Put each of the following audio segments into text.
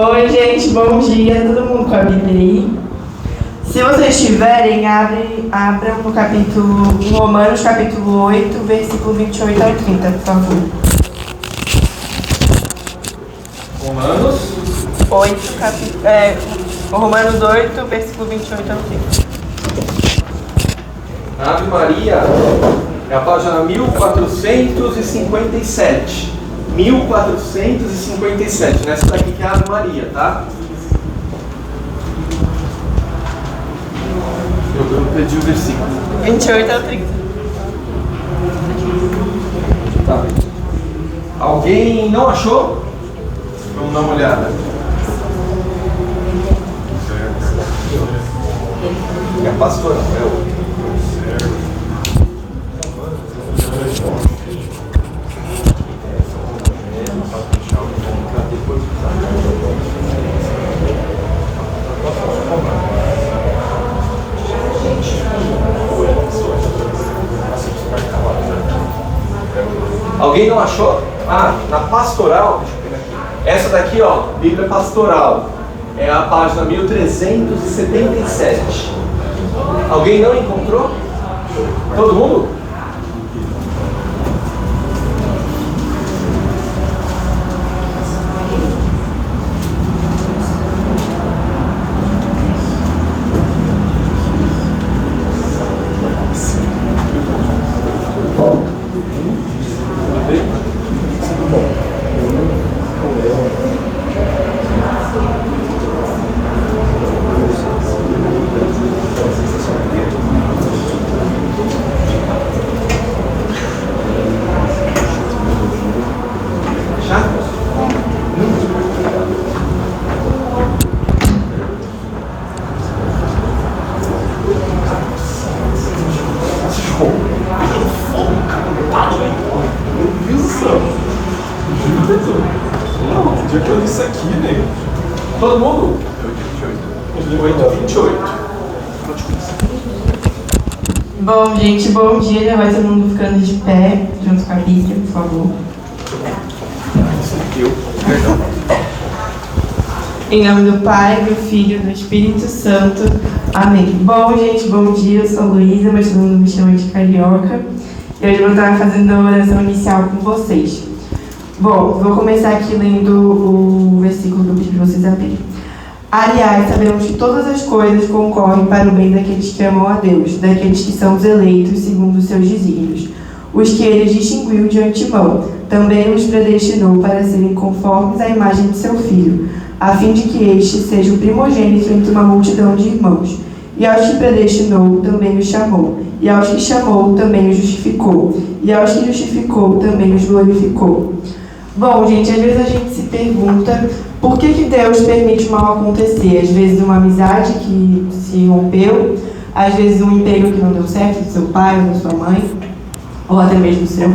Oi, gente, bom dia, todo mundo com a Bíblia aí? Se vocês tiverem, abram no capítulo, em Romanos, capítulo 8, versículo 28 ao 30, por favor. Romanos 8, Romanos 8, versículo 28 ao 30. Ave Maria é a página 1457. 1457, nessa daqui que é a Ave Maria, tá? Eu perdi o versículo. 28 ao 30. Tá. Alguém não achou? Vamos dar uma olhada. É a pastora, é o... Alguém não achou? Na pastoral, deixa eu pegar aqui. Essa daqui, ó, Bíblia Pastoral. É a página 1377. Alguém não encontrou? Todo mundo? Todo mundo? 28. Bom, gente, bom dia. Já vai todo mundo ficando de pé, junto com a Bíblia, por favor. Em nome do Pai, do Filho e do Espírito Santo. Amém. Bom, gente, bom dia. Eu sou a Luísa, mas todo mundo me chama de Carioca. E hoje eu vou estar fazendo a oração inicial com vocês. Bom, vou começar aqui lendo o versículo do que vocês abrirem. Aliás, sabemos que todas as coisas concorrem para o bem daqueles que amam a Deus, daqueles que são os eleitos segundo os seus desígnios, os que ele distinguiu de antemão, também os predestinou para serem conformes à imagem de seu Filho, a fim de que este seja o primogênito entre uma multidão de irmãos. E aos que predestinou, também os chamou, e aos que chamou, também os justificou, e aos que justificou, também os glorificou. Bom, gente, às vezes a gente se pergunta por que Deus permite o mal acontecer. Às vezes uma amizade que se rompeu, às vezes um emprego que não deu certo do seu pai ou da sua mãe, ou até mesmo do seu.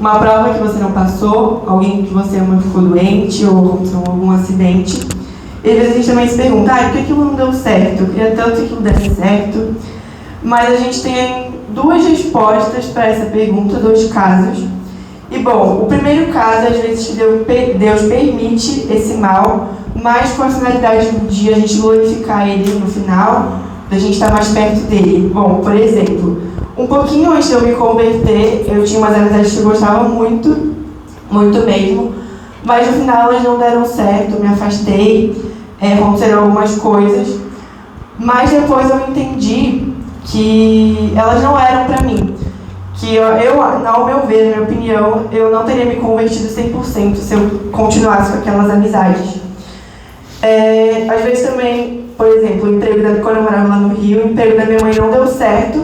Uma prova que você não passou, alguém que você ama ficou doente ou aconteceu algum acidente. E às vezes a gente também se pergunta, por que aquilo não deu certo? Eu queria tanto que aquilo desse certo. Mas a gente tem duas respostas para essa pergunta, dois casos. E bom, o primeiro caso, às vezes Deus permite esse mal, mas com a finalidade de a gente glorificar Ele no final, da gente estar mais perto dele. Bom, por exemplo, um pouquinho antes de eu me converter, eu tinha umas amizades que eu gostava muito, muito mesmo, mas no final elas não deram certo, eu me afastei, aconteceram algumas coisas, mas depois eu entendi que elas não eram para mim. Que ao meu ver, na minha opinião, eu não teria me convertido 100% se eu continuasse com aquelas amizades. Às vezes também, por exemplo, quando eu morava lá no Rio, o emprego da minha mãe não deu certo.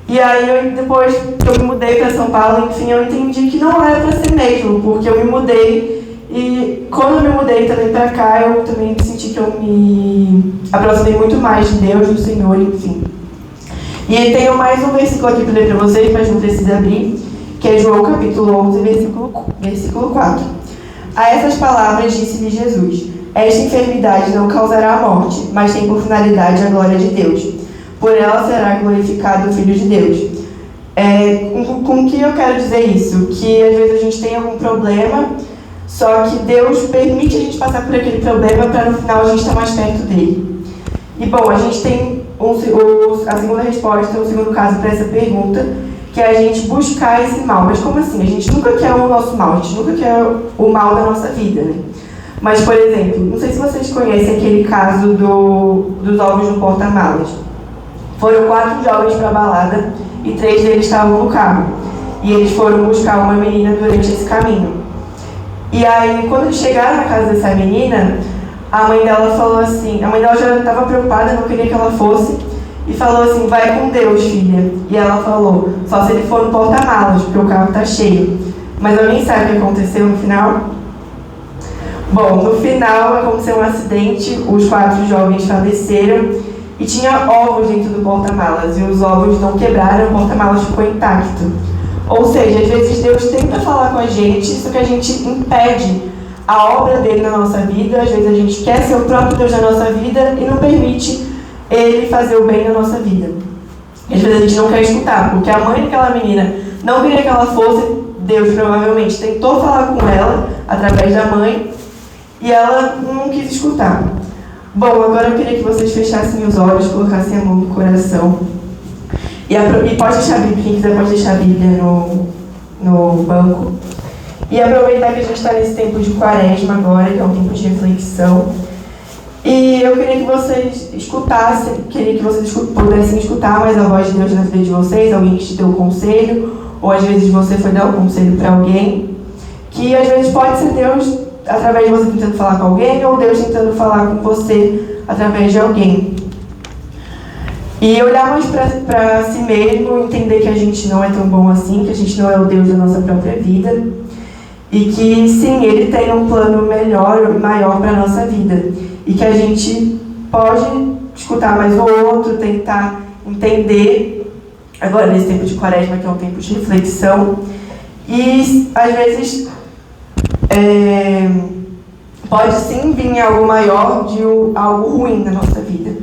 E aí, depois que eu me mudei para São Paulo, enfim, eu entendi que não era para ser mesmo, porque eu me mudei. E quando eu me mudei também para cá, eu também senti que eu me aproximei muito mais de Deus, do Senhor, enfim. E aí tenho mais um versículo aqui para ler para vocês, mas não precisa abrir, que é João capítulo 11, versículo 4. A essas palavras disse-lhe Jesus: esta enfermidade não causará a morte, mas tem por finalidade a glória de Deus. Por ela será glorificado o Filho de Deus. Com que eu quero dizer isso? Que às vezes a gente tem algum problema, Só que Deus permite a gente passar por aquele problema para no final a gente estar mais perto dele. E bom, a gente tem a segunda resposta, o segundo caso para essa pergunta, que é a gente buscar esse mal. Mas como assim? A gente nunca quer o nosso mal, a gente nunca quer o mal da nossa vida, né? Mas, por exemplo, não sei se vocês conhecem aquele caso dos ovos no porta-malas. Foram 4 jovens para a balada e 3 deles estavam no carro. E eles foram buscar uma menina durante esse caminho. E aí, quando eles chegaram na casa dessa menina, a mãe dela falou assim, a mãe dela já estava preocupada, não queria que ela fosse, e falou assim, vai com Deus, filha. E ela falou, só se ele for no porta-malas, porque o carro está cheio. Mas alguém sabe o que aconteceu no final? Bom, no final aconteceu um acidente, os 4 jovens faleceram e tinha ovos dentro do porta-malas e os ovos não quebraram, o porta-malas ficou intacto. Ou seja, às vezes Deus tenta falar com a gente, só que a gente impede a obra dele na nossa vida, às vezes a gente quer ser o próprio Deus na nossa vida e não permite ele fazer o bem na nossa vida. E às vezes a gente não quer escutar, porque a mãe daquela menina não queria que ela fosse, Deus provavelmente tentou falar com ela através da mãe, e ela não quis escutar. Bom, agora eu queria que vocês fechassem os olhos, colocassem a mão no coração. E pode deixar a Bíblia, quem quiser pode deixar a Bíblia no banco. E aproveitar que a gente está nesse tempo de quaresma agora, que é um tempo de reflexão. E eu queria que vocês escutassem, pudessem escutar mais a voz de Deus na vida de vocês, alguém que te deu um conselho, ou às vezes você foi dar um conselho para alguém, que às vezes pode ser Deus através de você tentando falar com alguém, ou Deus tentando falar com você através de alguém. E olhar mais para si mesmo, entender que a gente não é tão bom assim, que a gente não é o Deus da nossa própria vida, e que sim, Ele tem um plano melhor, maior para a nossa vida, e que a gente pode escutar mais o outro, tentar entender, agora nesse tempo de quaresma, que é um tempo de reflexão, e às vezes pode sim vir algo maior de algo ruim na nossa vida.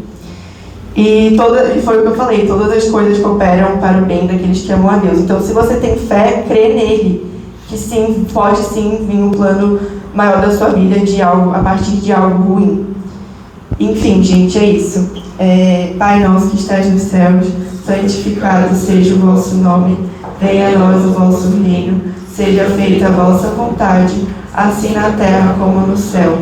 E foi o que eu falei, todas as coisas cooperam para o bem daqueles que amam a Deus. Então, se você tem fé, crê nele, que sim, pode sim vir um plano maior da sua vida a partir de algo ruim. Enfim, gente, é isso. Pai nosso que estás nos céus, santificado seja o vosso nome, venha a nós o vosso reino, seja feita a vossa vontade, assim na terra como no céu.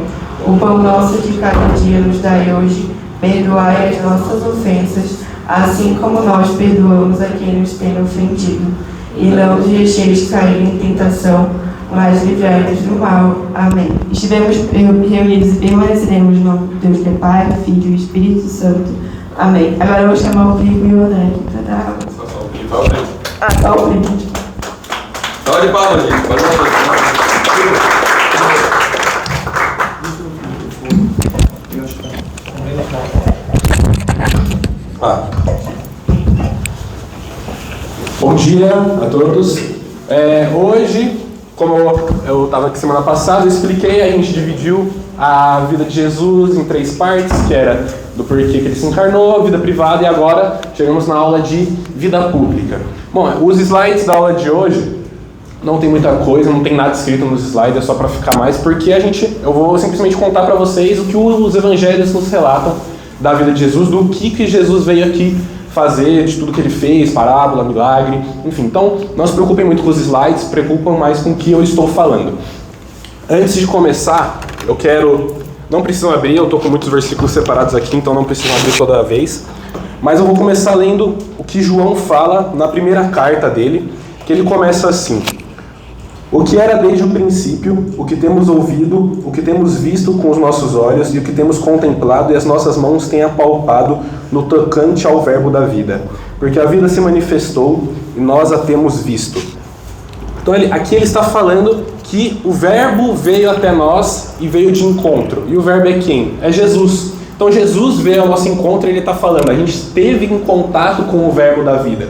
O pão nosso de cada dia nos dai hoje, perdoai as nossas ofensas, assim como nós perdoamos a quem nos tem ofendido. E não nos deixeis cair em tentação, mas livrai-nos do mal. Amém. Estivemos reunidos e permaneceremos no nome de Deus que é Pai, Filho e Espírito Santo. Amém. Agora eu vou chamar o primo e o André aqui para dar aula. Só o primo. Só de palmas, gente. Pode Bom dia a todos. Hoje, como eu estava aqui semana passada, eu expliquei, a gente dividiu a vida de Jesus em 3 partes, que era do porquê que ele se encarnou, vida privada, e agora chegamos na aula de vida pública. Bom, os slides da aula de hoje não tem muita coisa, não tem nada escrito nos slides, é só para ficar mais, porque eu vou simplesmente contar para vocês o que os evangelhos nos relatam da vida de Jesus, do que Jesus veio aqui fazer, de tudo que ele fez, parábola, milagre, enfim. Então, não se preocupem muito com os slides, se preocupem mais com o que eu estou falando. Antes de começar, não precisam abrir, eu estou com muitos versículos separados aqui, então não precisam abrir toda vez, mas eu vou começar lendo o que João fala na primeira carta dele, que ele começa assim: o que era desde o princípio, o que temos ouvido, o que temos visto com os nossos olhos e o que temos contemplado e as nossas mãos têm apalpado no tocante ao verbo da vida. Porque a vida se manifestou e nós a temos visto. Então aqui ele está falando que o verbo veio até nós e veio de encontro. E o verbo é quem? É Jesus. Então Jesus veio ao nosso encontro e ele está falando, a gente esteve em contato com o verbo da vida.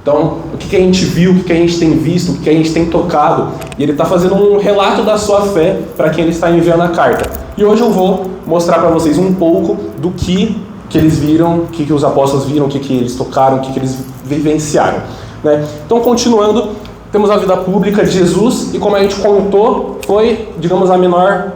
Então, o que a gente viu, o que a gente tem visto, o que a gente tem tocado. E ele está fazendo um relato da sua fé para quem ele está enviando a carta. E hoje eu vou mostrar para vocês um pouco do que eles viram, o que os apóstolos viram, o que eles tocaram, o que eles vivenciaram. Né? Então, continuando, temos a vida pública de Jesus, e como a gente contou, foi, digamos, a menor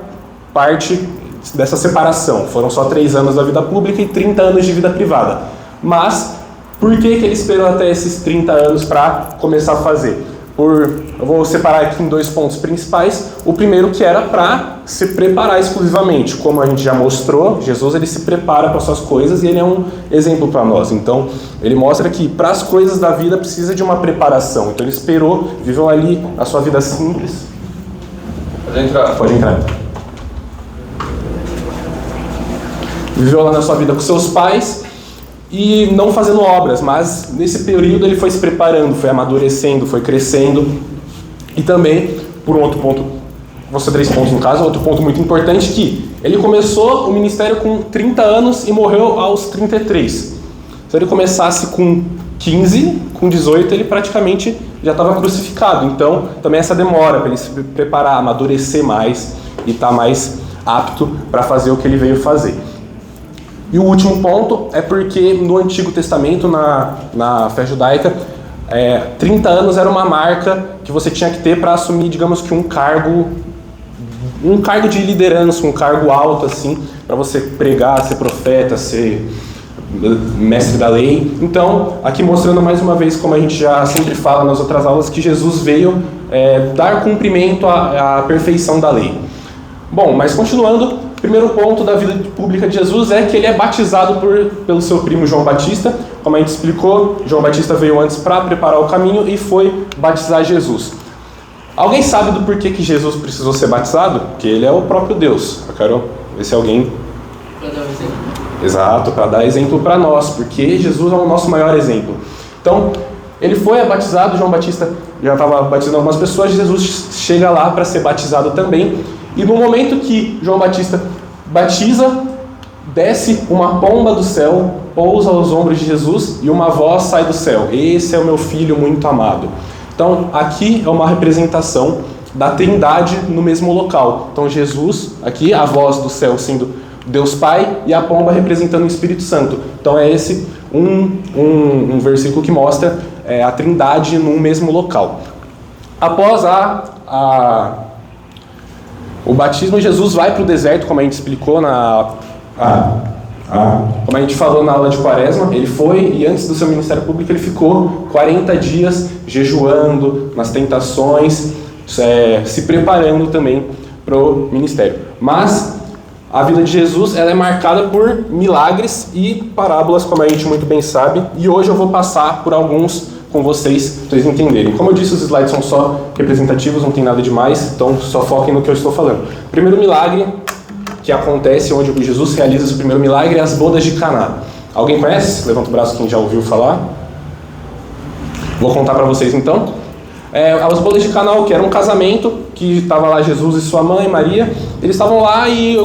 parte dessa separação. Foram só 3 anos da vida pública e 30 anos de vida privada. Mas, por que ele esperou até esses 30 anos para começar a fazer? Eu vou separar aqui em 2 pontos principais. O primeiro, que era para se preparar exclusivamente. Como a gente já mostrou, Jesus ele se prepara para suas coisas e ele é um exemplo para nós. Então, ele mostra que para as coisas da vida precisa de uma preparação. Então, ele esperou, viveu ali a sua vida simples. Pode entrar. Pode entrar. Viveu lá na sua vida com seus pais e não fazendo obras, mas nesse período ele foi se preparando, foi amadurecendo, foi crescendo. E também, por um outro ponto, vou ser 3 pontos no caso, outro ponto muito importante, que ele começou o ministério com 30 anos e morreu aos 33. Se ele começasse com 15, com 18, ele praticamente já estava crucificado. Então, também essa demora para ele se preparar, amadurecer mais e estar mais apto para fazer o que ele veio fazer. E o último ponto é porque no Antigo Testamento, na fé judaica, 30 anos era uma marca que você tinha que ter para assumir, digamos que um cargo de liderança, um cargo alto, assim, para você pregar, ser profeta, ser mestre da lei. Então, aqui mostrando mais uma vez, como a gente já sempre fala nas outras aulas, que Jesus veio dar cumprimento à perfeição da lei. Bom, mas continuando, o primeiro ponto da vida pública de Jesus é que ele é batizado pelo seu primo João Batista. Como a gente explicou, João Batista veio antes para preparar o caminho e foi batizar Jesus. Alguém sabe do porquê que Jesus precisou ser batizado? Porque ele é o próprio Deus. Eu quero ver se alguém... Para dar um exemplo. Exato, para dar exemplo para nós, porque Jesus é o nosso maior exemplo. Então, ele foi batizado, João Batista já estava batizando algumas pessoas, Jesus chega lá para ser batizado também. E no momento que João Batista batiza, desce uma pomba do céu, pousa aos ombros de Jesus e uma voz sai do céu: "Esse é o meu filho muito amado". Então, aqui é uma representação da Trindade no mesmo local. Então, Jesus, aqui a voz do céu sendo Deus Pai e a pomba representando o Espírito Santo. Então, é esse um versículo que mostra a Trindade no mesmo local. Após o batismo, Jesus vai para o deserto, como a gente explicou como a gente falou na aula de Quaresma. Ele foi, e antes do seu ministério público, ele ficou 40 dias jejuando nas tentações, se preparando também para o ministério. Mas a vida de Jesus ela é marcada por milagres e parábolas, como a gente muito bem sabe, e hoje eu vou passar por alguns com vocês, para vocês entenderem. Como eu disse, os slides são só representativos, não tem nada demais, então só foquem no que eu estou falando. O primeiro milagre que acontece, onde Jesus realiza esse primeiro milagre, é as bodas de Caná. Alguém conhece? Levanta o braço quem já ouviu falar. Vou contar para vocês então. As bodas de Caná, que era um casamento, que estava lá Jesus e sua mãe, Maria. Eles estavam lá e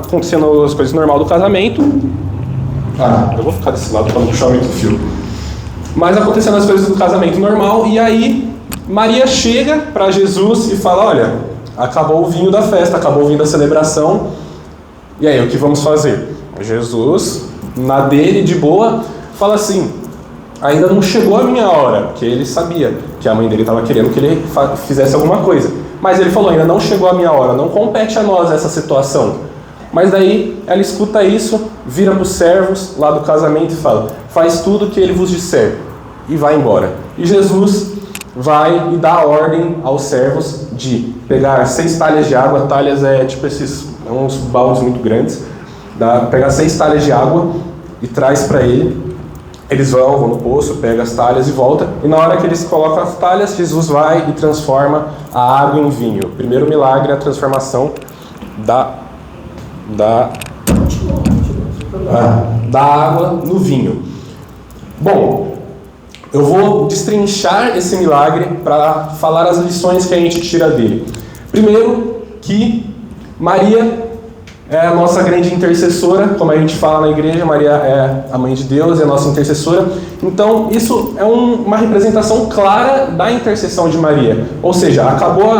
acontecendo as coisas normais do casamento. Eu vou ficar desse lado para não puxar muito o fio. Mas acontecendo as coisas do casamento normal, e aí Maria chega para Jesus e fala: "Olha, acabou o vinho da festa, acabou o vinho da celebração, e aí, o que vamos fazer?" Jesus, na dele, de boa, fala assim: "Ainda não chegou a minha hora", porque ele sabia que a mãe dele estava querendo que ele fizesse alguma coisa. Mas ele falou: "Ainda não chegou a minha hora, não compete a nós essa situação." Mas daí ela escuta isso, vira para os servos lá do casamento e fala: "Faz tudo o que ele vos disser", e vai embora. E Jesus vai e dá a ordem aos servos de pegar 6 talhas de água. Talhas tipo uns baldes muito grandes. Pegar 6 talhas de água e traz para ele. Eles vão no poço, pegam as talhas e volta. E na hora que eles colocam as talhas, Jesus vai e transforma a água em vinho. O primeiro milagre é a transformação da água no vinho. Bom, eu vou destrinchar esse milagre para falar as lições que a gente tira dele. Primeiro, que Maria é a nossa grande intercessora, como a gente fala na igreja. Maria é a mãe de Deus, é a nossa intercessora. Então, isso é uma representação clara da intercessão de Maria. Ou seja, acabou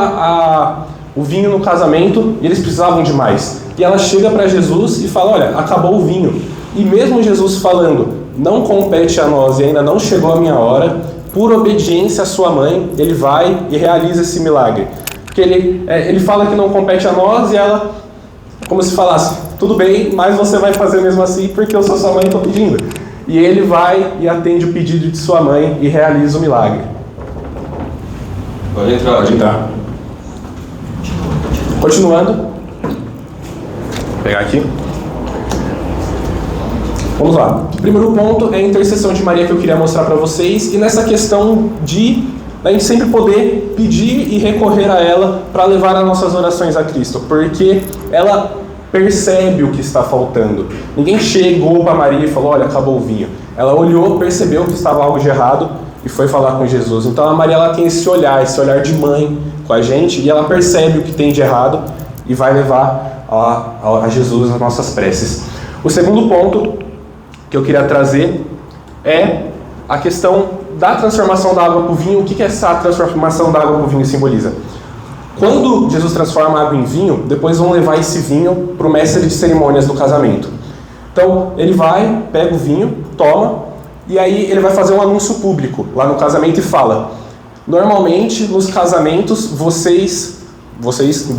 o vinho no casamento e eles precisavam de mais. E ela chega para Jesus e fala: "Olha, acabou o vinho." E mesmo Jesus falando: "Não compete a nós e ainda não chegou a minha hora", por obediência à sua mãe, ele vai e realiza esse milagre. Porque ele fala que não compete a nós e ela, como se falasse, tudo bem, mas você vai fazer mesmo assim porque eu sou sua mãe e estou pedindo. E ele vai e atende o pedido de sua mãe e realiza o milagre. Pode entrar. Pode entrar. Continuando. Vou pegar aqui. Vamos lá. O primeiro ponto é a intercessão de Maria que eu queria mostrar para vocês. E nessa questão de a gente sempre poder pedir e recorrer a ela para levar as nossas orações a Cristo. Porque ela percebe o que está faltando. Ninguém chegou para Maria e falou, olha, acabou o vinho. Ela olhou, percebeu que estava algo de errado e foi falar com Jesus. Então a Maria ela tem esse olhar de mãe com a gente, e ela percebe o que tem de errado e vai levar a Jesus as nossas preces. O segundo ponto que eu queria trazer é a questão da transformação da água para o vinho. O que essa transformação da água para o vinho simboliza? Quando Jesus transforma a água em vinho, depois vão levar esse vinho para o mestre de cerimônias do casamento. Então ele vai, pega o vinho, toma, e aí ele vai fazer um anúncio público lá no casamento e fala: normalmente nos casamentos vocês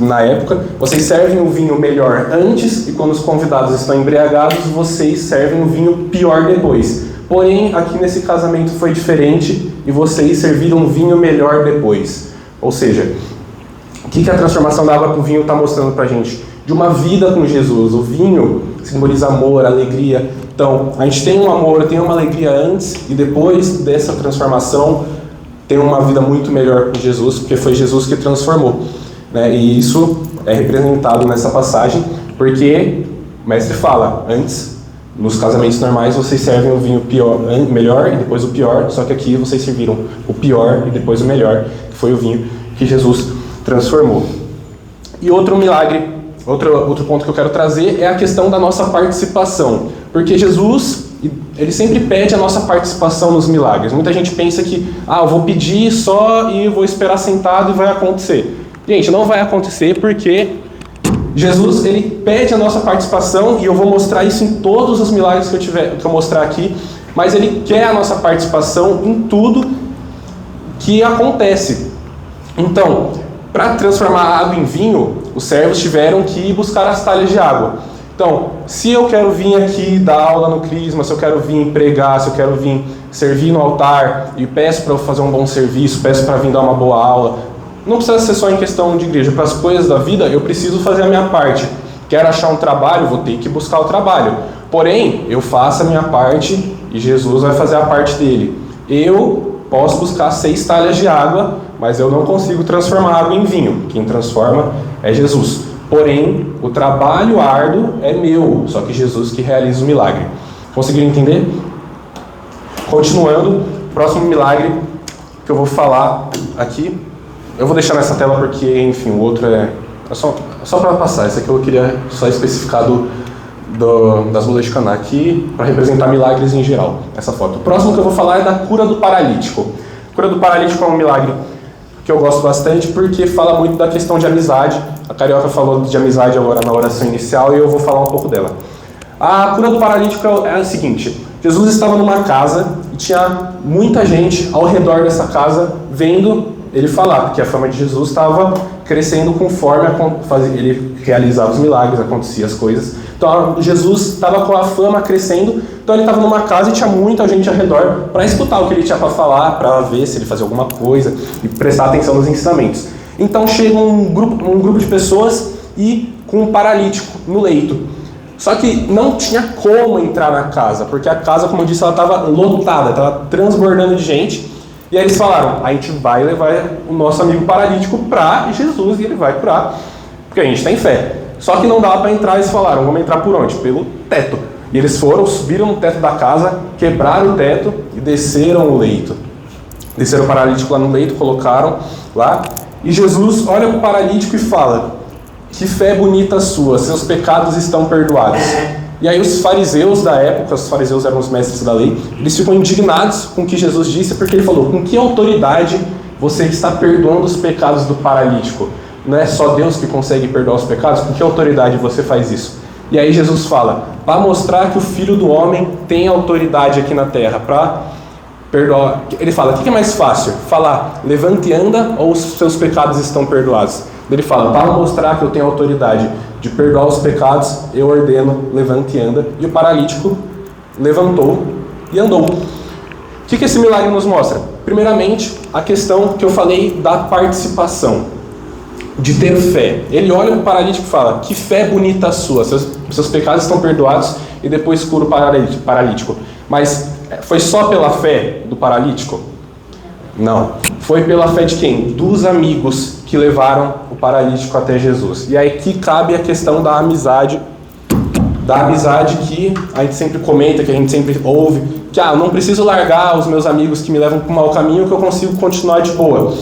na época, vocês servem o vinho melhor antes, e quando os convidados estão embriagados, vocês servem o vinho pior depois. Porém, aqui nesse casamento foi diferente e vocês serviram o vinho melhor depois. Ou seja, o que a transformação da água para o vinho está mostrando para a gente? De uma vida com Jesus. O vinho simboliza amor, alegria. Então, a gente tem um amor, tem uma alegria antes, e depois dessa transformação tem uma vida muito melhor com Jesus, porque foi Jesus que transformou, né? E isso é representado nessa passagem, porque o mestre fala, antes, nos casamentos normais, vocês servem o vinho melhor e depois o pior, só que aqui vocês serviram o pior e depois o melhor, que foi o vinho que Jesus transformou. E outro milagre, outro ponto que eu quero trazer é a questão da nossa participação, porque Jesus, ele sempre pede a nossa participação nos milagres. Muita gente pensa que, eu vou pedir só e vou esperar sentado e vai acontecer. Gente, não vai acontecer, porque Jesus, ele pede a nossa participação, e eu vou mostrar isso em todos os milagres que eu mostrar aqui, mas ele quer a nossa participação em tudo que acontece. Então, para transformar a água em vinho, os servos tiveram que ir buscar as talhas de água. Então, se eu quero vir aqui dar aula no Crisma, se eu quero vir pregar, se eu quero vir servir no altar, e peço para eu fazer um bom serviço, peço para vir dar uma boa aula, não precisa ser só em questão de igreja. Para as coisas da vida, eu preciso fazer a minha parte. Quero achar um trabalho, vou ter que buscar o trabalho. Porém, eu faço a minha parte e Jesus vai fazer a parte dele. Eu posso buscar 6 talhas de água, mas eu não consigo transformar água em vinho. Quem transforma é Jesus. Porém, o trabalho árduo é meu, só que Jesus que realiza o milagre. Conseguiram entender? Continuando, próximo milagre que eu vou falar aqui, eu vou deixar nessa tela porque, enfim, o outro é só para passar. Esse aqui eu queria só especificar das bolas de Caná aqui, para representar milagres em geral, essa foto. O próximo que eu vou falar é da cura do paralítico. A cura do paralítico é um milagre que eu gosto bastante, porque fala muito da questão de amizade. A Carioca falou de amizade agora na oração inicial, e eu vou falar um pouco dela. A cura do paralítico é a seguinte: Jesus estava numa casa e tinha muita gente ao redor dessa casa vendo ele falar, porque a fama de Jesus estava crescendo conforme ele realizava os milagres, acontecia as coisas. Então Jesus estava com a fama crescendo, então ele estava numa casa e tinha muita gente ao redor para escutar o que ele tinha para falar, para ver se ele fazia alguma coisa e prestar atenção nos ensinamentos. Então chega um grupo de pessoas e com um paralítico no leito. Só que não tinha como entrar na casa, porque a casa, como eu disse, ela estava lotada, estava transbordando de gente. E aí eles falaram: a gente vai levar o nosso amigo paralítico para Jesus e ele vai curar, porque a gente tem fé. Só que não dava para entrar, eles falaram: vamos entrar por onde? Pelo teto. E eles subiram no teto da casa, quebraram o teto e desceram o leito. Desceram o paralítico lá no leito, colocaram lá. E Jesus olha para o paralítico e fala: que fé bonita sua, seus pecados estão perdoados. E aí os fariseus da época, os fariseus eram os mestres da lei, eles ficam indignados com o que Jesus disse, porque ele falou: com que autoridade você está perdoando os pecados do paralítico? Não é só Deus que consegue perdoar os pecados? Com que autoridade você faz isso? E aí Jesus fala: para mostrar que o Filho do Homem tem autoridade aqui na terra, para perdoar. Ele fala, o que é mais fácil? Falar, levante e anda, ou os seus pecados estão perdoados? Ele fala, para mostrar que eu tenho autoridade de perdoar os pecados, eu ordeno, levante e anda. E o paralítico levantou e andou. O que esse milagre nos mostra? Primeiramente, a questão que eu falei da participação, de ter fé. Ele olha para o paralítico e fala, que fé bonita a sua, seus pecados estão perdoados, e depois cura o paralítico. Mas foi só pela fé do paralítico? Não. Foi pela fé de quem? Dos amigos que levaram o paralítico até Jesus. E aí que cabe a questão da amizade que a gente sempre comenta, que a gente sempre ouve, que eu não preciso largar os meus amigos que me levam para o mau caminho, que eu consigo continuar de boa.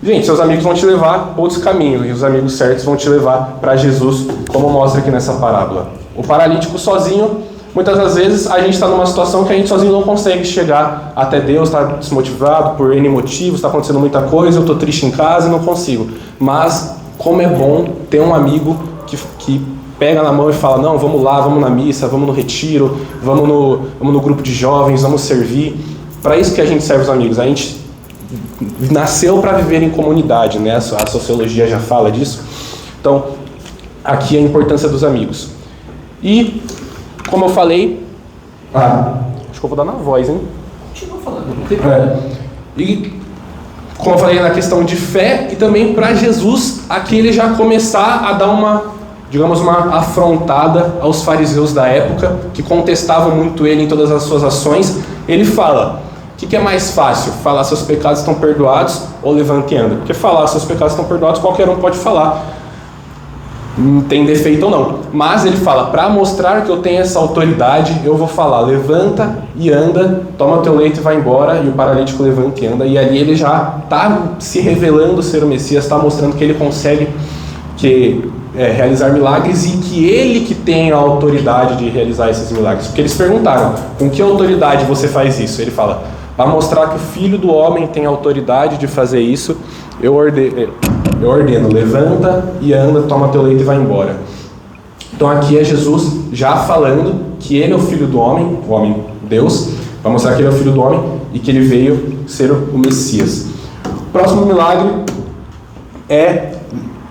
Gente, seus amigos vão te levar para outros caminhos, e os amigos certos vão te levar para Jesus, como mostra aqui nessa parábola. O paralítico sozinho, muitas das vezes a gente está numa situação que a gente sozinho não consegue chegar até Deus, está desmotivado por N motivos, está acontecendo muita coisa, eu estou triste em casa e não consigo. Mas como é bom ter um amigo que pega na mão e fala, não, vamos lá, vamos na missa, vamos no retiro, vamos no grupo de jovens, vamos servir. Para isso que a gente serve os amigos. A gente nasceu para viver em comunidade, né? A sociologia já fala disso. Então, aqui a importância dos amigos. E, como eu falei... acho que eu vou dar na voz, hein? Continua falando. E, como eu falei, na questão de fé, e também para Jesus, aqui ele já começar a dar uma afrontada aos fariseus da época, que contestavam muito ele em todas as suas ações. Ele fala, o que é mais fácil? Falar seus pecados estão perdoados ou levante e anda? Porque falar seus pecados estão perdoados, qualquer um pode falar, não tem defeito ou não. Mas ele fala, para mostrar que eu tenho essa autoridade, eu vou falar, levanta e anda, toma teu leito e vai embora, e o paralítico levanta e anda. E ali ele já está se revelando ser o Messias, está mostrando que ele consegue realizar milagres, e que ele que tem a autoridade de realizar esses milagres. Porque eles perguntaram, com que autoridade você faz isso? Ele fala, para mostrar que o Filho do Homem tem a autoridade de fazer isso, eu ordeno, levanta e anda, toma teu leito e vai embora. Então aqui é Jesus já falando que ele é o Filho do Homem, o homem Deus, para mostrar que ele é o Filho do Homem e que ele veio ser o Messias. O próximo milagre é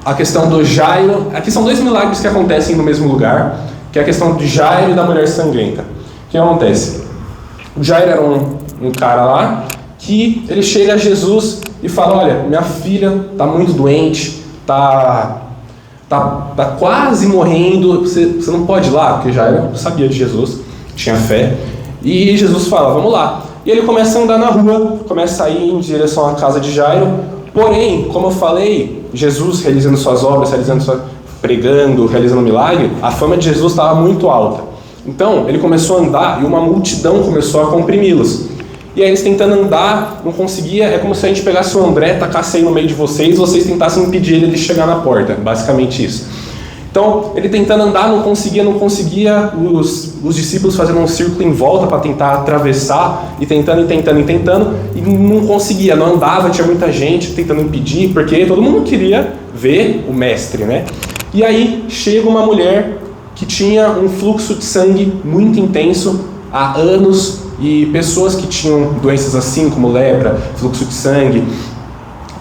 a questão do Jairo. Aqui são dois milagres que acontecem no mesmo lugar, que é a questão de Jairo e da mulher sangrenta. O que acontece? O Jairo era um cara lá, que ele chega a Jesus e fala, olha, minha filha está muito doente, tá quase morrendo, você não pode ir lá, porque Jairo sabia de Jesus, tinha fé, e Jesus fala, vamos lá. E ele começa a andar na rua, começa a ir em direção à casa de Jairo, porém, como eu falei, Jesus realizando suas obras, pregando, realizando milagre, a fama de Jesus estava muito alta. Então, ele começou a andar e uma multidão começou a comprimi-los. E aí eles tentando andar, não conseguia, é como se a gente pegasse o André, tacasse aí no meio de vocês tentassem impedir ele de chegar na porta, basicamente isso. Então, ele tentando andar, não conseguia, os discípulos fazendo um círculo em volta para tentar atravessar, e tentando, e não conseguia, não andava, tinha muita gente tentando impedir, porque todo mundo queria ver o mestre, né? E aí chega uma mulher que tinha um fluxo de sangue muito intenso há anos, e pessoas que tinham doenças assim, como lepra, fluxo de sangue,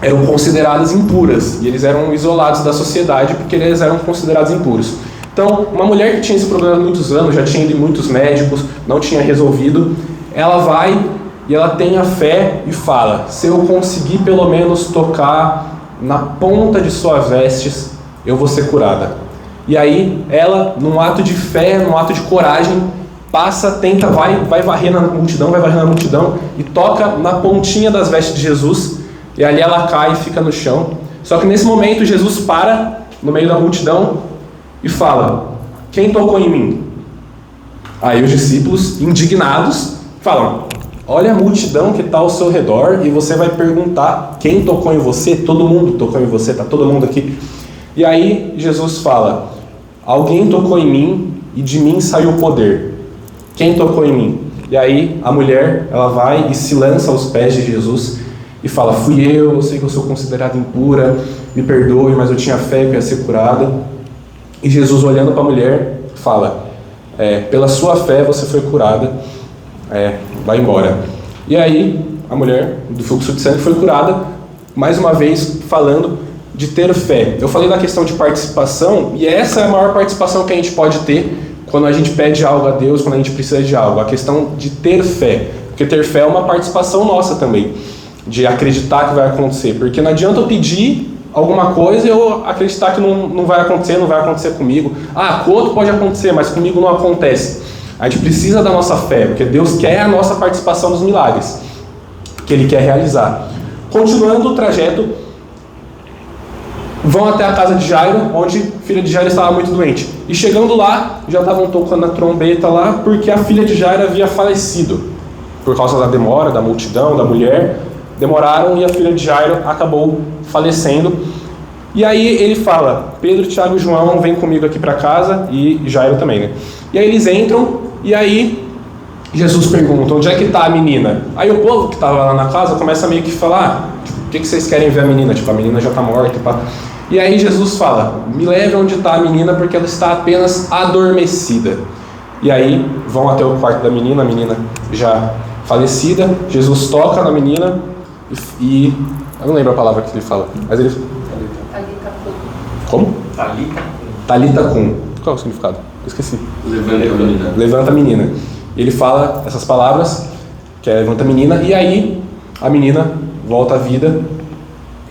eram consideradas impuras, e eles eram isolados da sociedade porque eles eram considerados impuros. Então, uma mulher que tinha esse problema há muitos anos, já tinha ido em muitos médicos, não tinha resolvido, ela vai e ela tem a fé e fala, se eu conseguir pelo menos tocar na ponta de suas vestes, eu vou ser curada. E aí, ela, num ato de fé, num ato de coragem, vai varrendo a multidão e toca na pontinha das vestes de Jesus, e ali ela cai e fica no chão. Só que nesse momento Jesus para no meio da multidão e fala, quem tocou em mim? Aí os discípulos, indignados, falam, olha a multidão que está ao seu redor, e você vai perguntar, quem tocou em você? Todo mundo tocou em você, está todo mundo aqui. E aí Jesus fala, alguém tocou em mim e de mim saiu o poder. Quem tocou em mim? E aí a mulher, ela vai e se lança aos pés de Jesus e fala, fui eu sei que eu sou considerada impura, me perdoe, mas eu tinha fé que eu ia ser curada. E Jesus, olhando para a mulher, fala, pela sua fé você foi curada, vai embora. E aí, a mulher do fluxo de sangue foi curada, mais uma vez falando de ter fé. Eu falei da questão de participação, e essa é a maior participação que a gente pode ter quando a gente pede algo a Deus, quando a gente precisa de algo. A questão de ter fé. Porque ter fé é uma participação nossa também, de acreditar que vai acontecer. Porque não adianta eu pedir alguma coisa e eu acreditar que não vai acontecer comigo. Com o outro pode acontecer, mas comigo não acontece. A gente precisa da nossa fé, porque Deus quer a nossa participação nos milagres que Ele quer realizar. Continuando o trajeto, vão até a casa de Jairo, onde a filha de Jairo estava muito doente. E chegando lá, já estavam tocando a trombeta lá, porque a filha de Jairo havia falecido. Por causa da demora, da multidão, da mulher, demoraram e a filha de Jairo acabou falecendo. E aí ele fala, Pedro, Tiago e João, vem comigo aqui para casa, e Jairo também, né? E aí eles entram, e aí Jesus pergunta, onde é que está a menina? Aí o povo que estava lá na casa começa a meio que falar, o que vocês querem ver a menina? Tipo, a menina já está morta. E aí Jesus fala, me leve onde está a menina, porque ela está apenas adormecida. E aí vão até o quarto da menina, a menina já falecida. Jesus toca na menina e eu não lembro a palavra que ele fala, mas ele... Talita cum. Como? Talita cum. Qual é o significado? Eu esqueci. Levanta a menina. Ele fala essas palavras, que é levanta a menina, e aí a menina volta à vida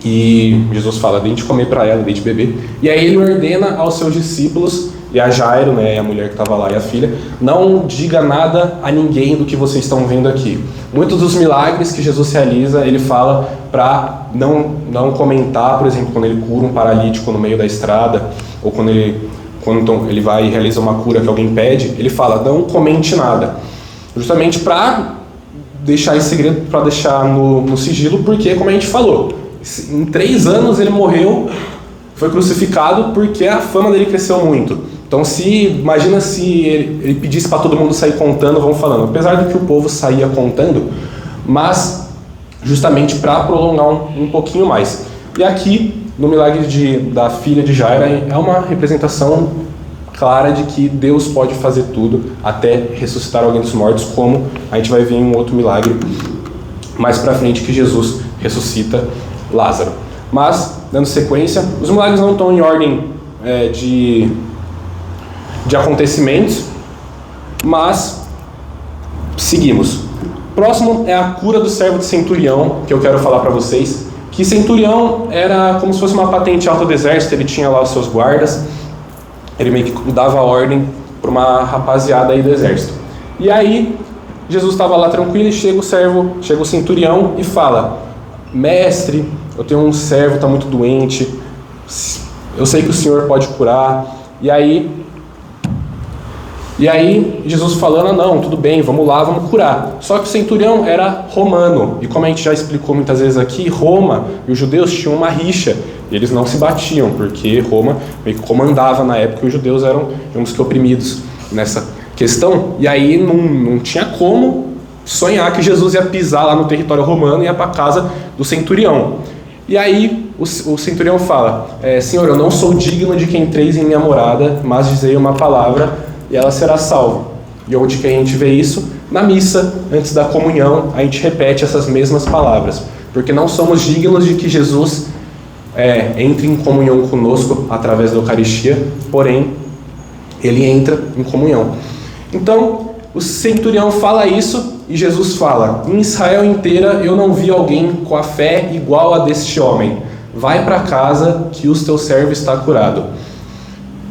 e Jesus fala, dê de comer para ela, dê de beber. E aí ele ordena aos seus discípulos, e a Jairo, né, a mulher que estava lá e a filha, não diga nada a ninguém do que vocês estão vendo aqui. Muitos dos milagres que Jesus realiza, ele fala para não comentar, por exemplo, quando ele cura um paralítico no meio da estrada, ou quando ele vai e realiza uma cura que alguém pede, ele fala, não comente nada. Justamente para deixar esse segredo, para deixar no sigilo, porque, como a gente falou, em 3 anos ele morreu, foi crucificado porque a fama dele cresceu muito. Então, imagina se ele pedisse para todo mundo sair contando, vamos falando, apesar do que o povo saía contando, mas justamente para prolongar um pouquinho mais. E aqui, no milagre da filha de Jairo, é uma representação clara de que Deus pode fazer tudo, até ressuscitar alguém dos mortos, como a gente vai ver em um outro milagre mais para frente, que Jesus ressuscita Lázaro. Mas, dando sequência, os milagres não estão em ordem de acontecimentos, mas seguimos. Próximo é a cura do servo de centurião, que eu quero falar para vocês. Que centurião era como se fosse uma patente alta do exército, ele tinha lá os seus guardas, ele meio que dava ordem para uma rapaziada aí do exército. E aí, Jesus estava lá tranquilo e chega o centurião e fala, mestre, eu tenho um servo, está muito doente, eu sei que o senhor pode curar. E aí Jesus falando, não, tudo bem, vamos lá, vamos curar. Só que o centurião era romano, e como a gente já explicou muitas vezes aqui, Roma e os judeus tinham uma rixa, e eles não se batiam, porque Roma meio que comandava na época, e os judeus eram, digamos que, oprimidos nessa questão, e aí não tinha como sonhar que Jesus ia pisar lá no território romano e ia para a casa do centurião. E aí o centurião fala, Senhor, eu não sou digno de que entreis em minha morada, mas dizei uma palavra e ela será salva. E onde que a gente vê isso? Na missa, antes da comunhão, a gente repete essas mesmas palavras, porque não somos dignos de que Jesus entre em comunhão conosco através da Eucaristia, porém, ele entra em comunhão. Então, o centurião fala isso e Jesus fala, em Israel inteira eu não vi alguém com a fé igual a deste homem. Vai para casa que o teu servo está curado.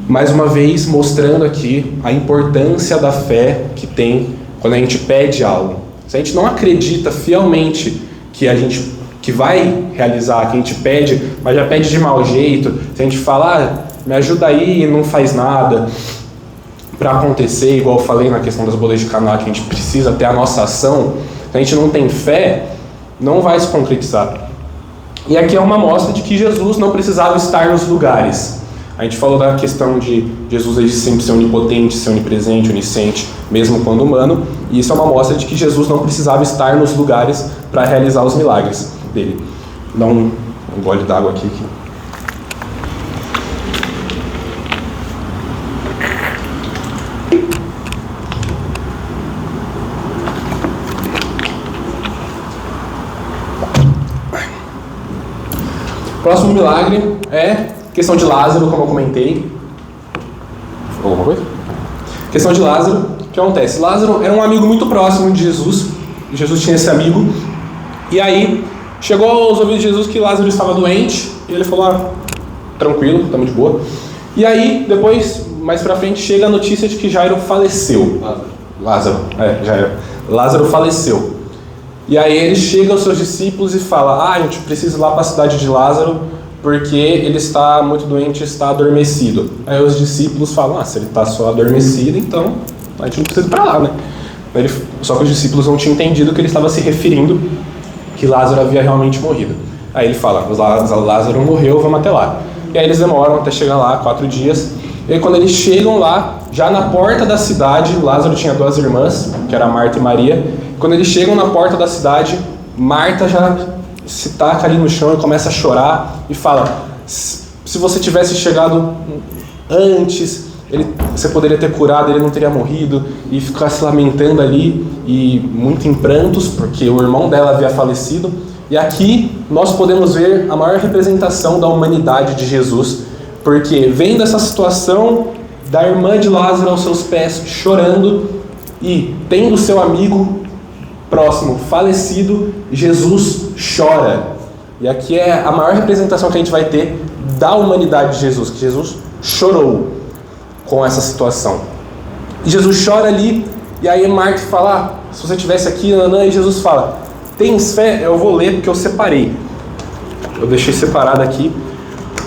Mais uma vez mostrando aqui a importância da fé que tem quando a gente pede algo. Se a gente não acredita fielmente que vai realizar, que a gente pede, mas já pede de mau jeito, se a gente fala, me ajuda aí e não faz nada para acontecer, igual eu falei na questão das bodas de Caná, que a gente precisa ter a nossa ação, se a gente não tem fé, não vai se concretizar. E aqui é uma mostra de que Jesus não precisava estar nos lugares. A gente falou da questão de Jesus ele sempre ser onipotente, ser onipresente, onisciente, mesmo quando humano, e isso é uma mostra de que Jesus não precisava estar nos lugares para realizar os milagres dele. Dá um gole d'água aqui. Próximo milagre é questão de Lázaro, como eu comentei. Alguma coisa? Questão de Lázaro, o que acontece? Lázaro era um amigo muito próximo de Jesus. Jesus tinha esse amigo. E aí, chegou aos ouvidos de Jesus que Lázaro estava doente. E ele falou, tranquilo, estamos de boa. E aí, depois, mais pra frente, chega a notícia de que Jairo faleceu. Lázaro faleceu. E aí ele chega aos seus discípulos e fala, a gente precisa ir lá para a cidade de Lázaro, porque ele está muito doente, está adormecido. Aí os discípulos falam, se ele está só adormecido, então a gente não precisa ir para lá, né? Só que os discípulos não tinham entendido que ele estava se referindo que Lázaro havia realmente morrido. Aí ele fala, Lázaro morreu, vamos até lá. E aí eles demoram até chegar lá, 4 dias. E aí quando eles chegam lá, já na porta da cidade, Lázaro tinha 2 irmãs, que era Marta e Maria. Quando eles chegam na porta da cidade, Marta já se taca ali no chão e começa a chorar e fala, se você tivesse chegado antes, você poderia ter curado, ele não teria morrido, e ficar se lamentando ali, e muito em prantos, porque o irmão dela havia falecido. E aqui nós podemos ver a maior representação da humanidade de Jesus, porque vendo essa situação da irmã de Lázaro aos seus pés, chorando, e tendo seu amigo próximo falecido, Jesus chora. E aqui é a maior representação que a gente vai ter da humanidade de Jesus, que Jesus chorou com essa situação. E Jesus chora ali, e aí Marta fala, se você estivesse aqui, e Jesus fala, tens fé? Eu vou ler porque eu separei. Eu deixei separado aqui,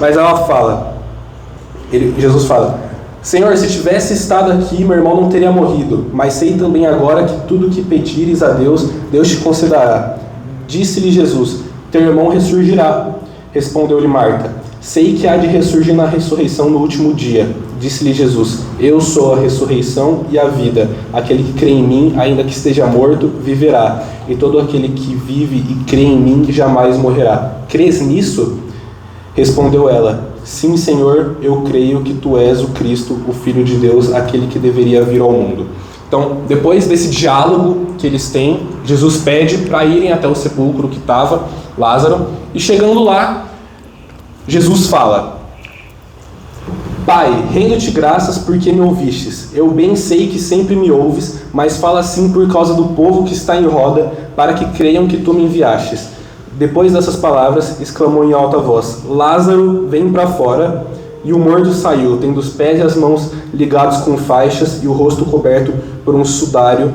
mas ela fala, Jesus fala, Senhor, se tivesse estado aqui, meu irmão não teria morrido, mas sei também agora que tudo que pedires a Deus, Deus te concederá. Disse-lhe Jesus, teu irmão ressurgirá. Respondeu-lhe Marta, sei que há de ressurgir na ressurreição no último dia. Disse-lhe Jesus, eu sou a ressurreição e a vida. Aquele que crê em mim, ainda que esteja morto, viverá. E todo aquele que vive e crê em mim jamais morrerá. Crês nisso? Respondeu ela, sim, Senhor, eu creio que tu és o Cristo, o Filho de Deus, aquele que deveria vir ao mundo. Então, depois desse diálogo que eles têm, Jesus pede para irem até o sepulcro que estava Lázaro, e chegando lá, Jesus fala, Pai, rendo-te graças porque me ouvistes. Eu bem sei que sempre me ouves, mas fala assim por causa do povo que está em roda, para que creiam que tu me enviastes. Depois dessas palavras, exclamou em alta voz, Lázaro, vem para fora. E o morto saiu, tendo os pés e as mãos ligados com faixas e o rosto coberto por um sudário.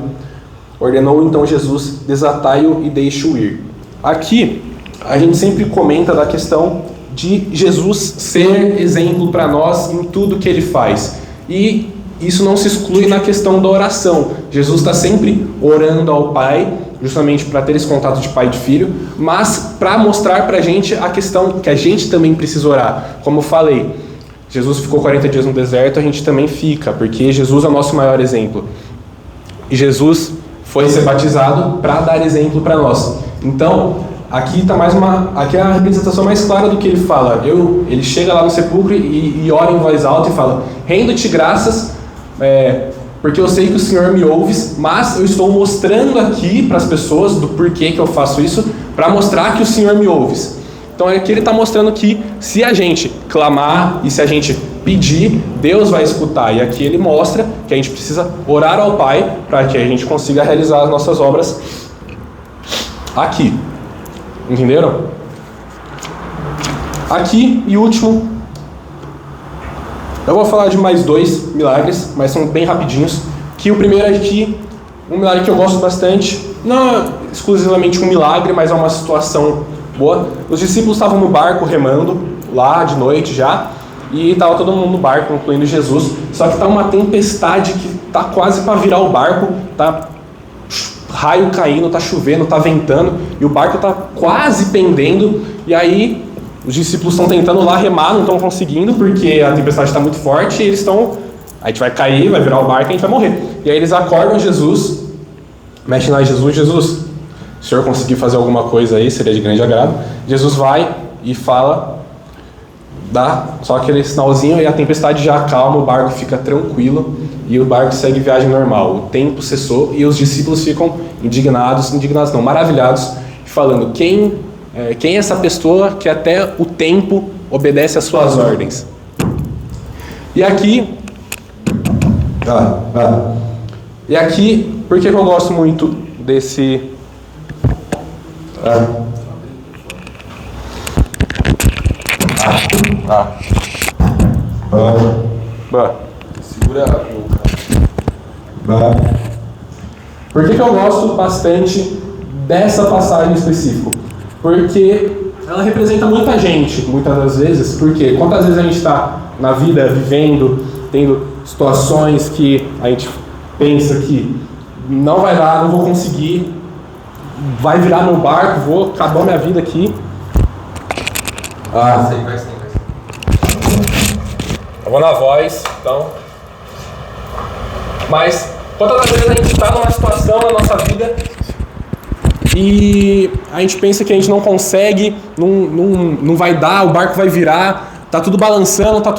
Ordenou então Jesus, desatai-o e deixe-o ir. Aqui, a gente sempre comenta da questão de Jesus ser exemplo para nós em tudo que ele faz. E isso não se exclui na questão da oração. Jesus está sempre orando ao Pai, justamente para ter esse contato de pai e de filho, mas para mostrar para a gente a questão que a gente também precisa orar. Como eu falei, Jesus ficou 40 dias no deserto, a gente também fica, porque Jesus é o nosso maior exemplo. E Jesus foi ser batizado para dar exemplo para nós. Então, aqui aqui é a representação mais clara do que ele fala. Ele chega lá no sepulcro e ora em voz alta e fala, rendo-te graças, porque eu sei que o Senhor me ouves, mas eu estou mostrando aqui para as pessoas do porquê que eu faço isso, para mostrar que o Senhor me ouves. Então aqui ele está mostrando que se a gente clamar e se a gente pedir, Deus vai escutar. E aqui ele mostra que a gente precisa orar ao Pai para que a gente consiga realizar as nossas obras aqui. Entenderam? Aqui e último, eu vou falar de mais 2 milagres, mas são bem rapidinhos. Que o primeiro é aqui, um milagre que eu gosto bastante, não é exclusivamente um milagre, mas é uma situação boa. Os discípulos estavam no barco remando, lá de noite já, e estava todo mundo no barco, incluindo Jesus, só que está uma tempestade que está quase para virar o barco, tá raio caindo, tá chovendo, tá ventando, e o barco tá quase pendendo, e aí os discípulos estão tentando lá remar, não estão conseguindo, porque a tempestade está muito forte, e eles estão, a gente vai cair, vai virar o barco e a gente vai morrer. E aí eles acordam Jesus, mexem lá em Jesus, se o senhor conseguir fazer alguma coisa aí, seria de grande agrado. Jesus vai e fala, dá só aquele sinalzinho e a tempestade já acalma, o barco fica tranquilo e o barco segue viagem normal. O tempo cessou e os discípulos ficam maravilhados, falando, quem Quem é essa pessoa que até o tempo obedece às suas ordens? E aqui, por que eu gosto muito desse... Segura a boca. Por que eu gosto bastante dessa passagem específica? Porque ela representa muita gente, muitas das vezes. Porque quantas vezes a gente está na vida vivendo, tendo situações que a gente pensa que não vai dar, não vou conseguir, vai virar meu barco, vou acabar minha vida aqui. Vai ser. Eu vou na voz, então. Mas quantas vezes a gente está numa situação na nossa vida e a gente pensa que a gente não consegue, não vai dar, o barco vai virar, tá tudo balançando, tá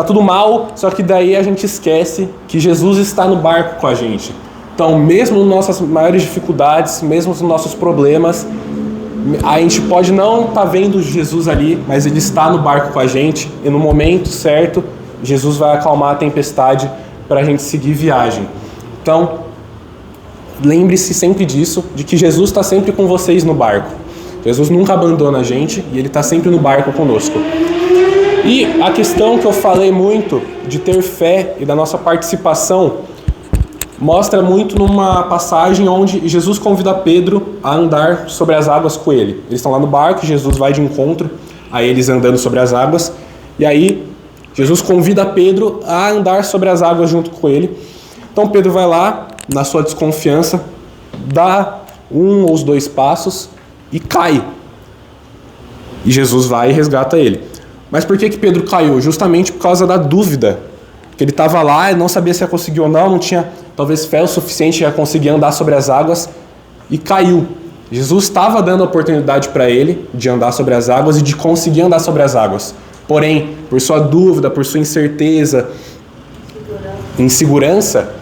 tudo mal, só que daí a gente esquece que Jesus está no barco com a gente. Então, mesmo nas nossas maiores dificuldades, mesmo nos nossos problemas, a gente pode não estar vendo Jesus ali, mas Ele está no barco com a gente e no momento certo, Jesus vai acalmar a tempestade para a gente seguir viagem. Então, lembre-se sempre disso, de que Jesus está sempre com vocês no barco. Jesus nunca abandona a gente e Ele está sempre no barco conosco. E a questão que eu falei muito de ter fé e da nossa participação mostra muito numa passagem onde Jesus convida Pedro a andar sobre as águas com ele. Eles estão lá no barco, Jesus vai de encontro a eles andando sobre as águas, e aí Jesus convida Pedro a andar sobre as águas junto com ele. Então Pedro vai lá, na sua desconfiança, dá 1 ou 2 passos e cai. E Jesus vai e resgata ele. Mas por que Pedro caiu? Justamente por causa da dúvida. Porque ele estava lá e não sabia se ia conseguir ou não tinha talvez fé o suficiente a conseguir andar sobre as águas e caiu. Jesus estava dando a oportunidade para ele de andar sobre as águas e de conseguir andar sobre as águas. Porém, por sua dúvida, por sua incerteza, insegurança,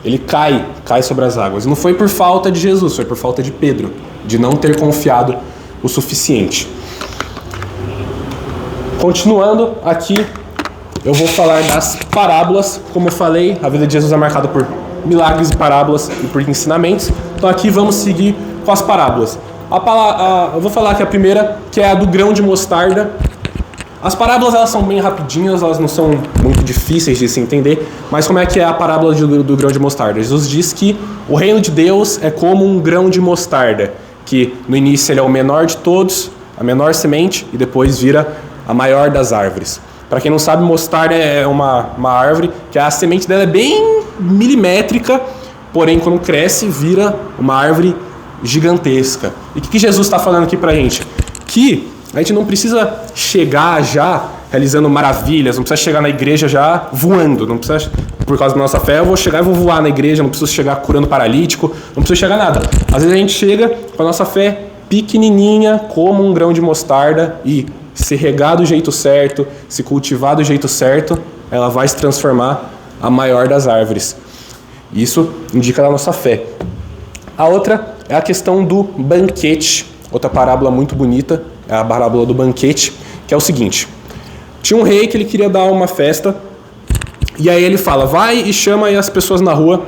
ele cai sobre as águas. Não foi por falta de Jesus, foi por falta de Pedro, de não ter confiado o suficiente. Continuando aqui, eu vou falar das parábolas. Como eu falei, a vida de Jesus é marcada por milagres e parábolas e por ensinamentos. Então aqui vamos seguir com as parábolas. Eu vou falar aqui a primeira, que é a do grão de mostarda. As parábolas elas são bem rapidinhas, elas não são muito difíceis de se entender, mas como é que é a parábola do grão de mostarda? Jesus diz que o reino de Deus é como um grão de mostarda, que no início ele é o menor de todos, a menor semente, e depois vira a maior das árvores. Para quem não sabe, mostarda é uma árvore que a semente dela é bem milimétrica, porém quando cresce vira uma árvore gigantesca. E o que Jesus está falando aqui para a gente? Que a gente não precisa chegar já realizando maravilhas, não precisa chegar na igreja já voando, não precisa, por causa da nossa fé, eu vou chegar e vou voar na igreja, não preciso chegar curando paralítico, não precisa chegar nada. Às vezes a gente chega com a nossa fé pequenininha, como um grão de mostarda, e se regar do jeito certo, se cultivar do jeito certo, ela vai se transformar a maior das árvores. Isso indica a nossa fé. A outra é a questão do banquete. Outra parábola muito bonita é a parábola do banquete, que é o seguinte. Tinha um rei que ele queria dar uma festa, e aí ele fala, vai e chama aí as pessoas na rua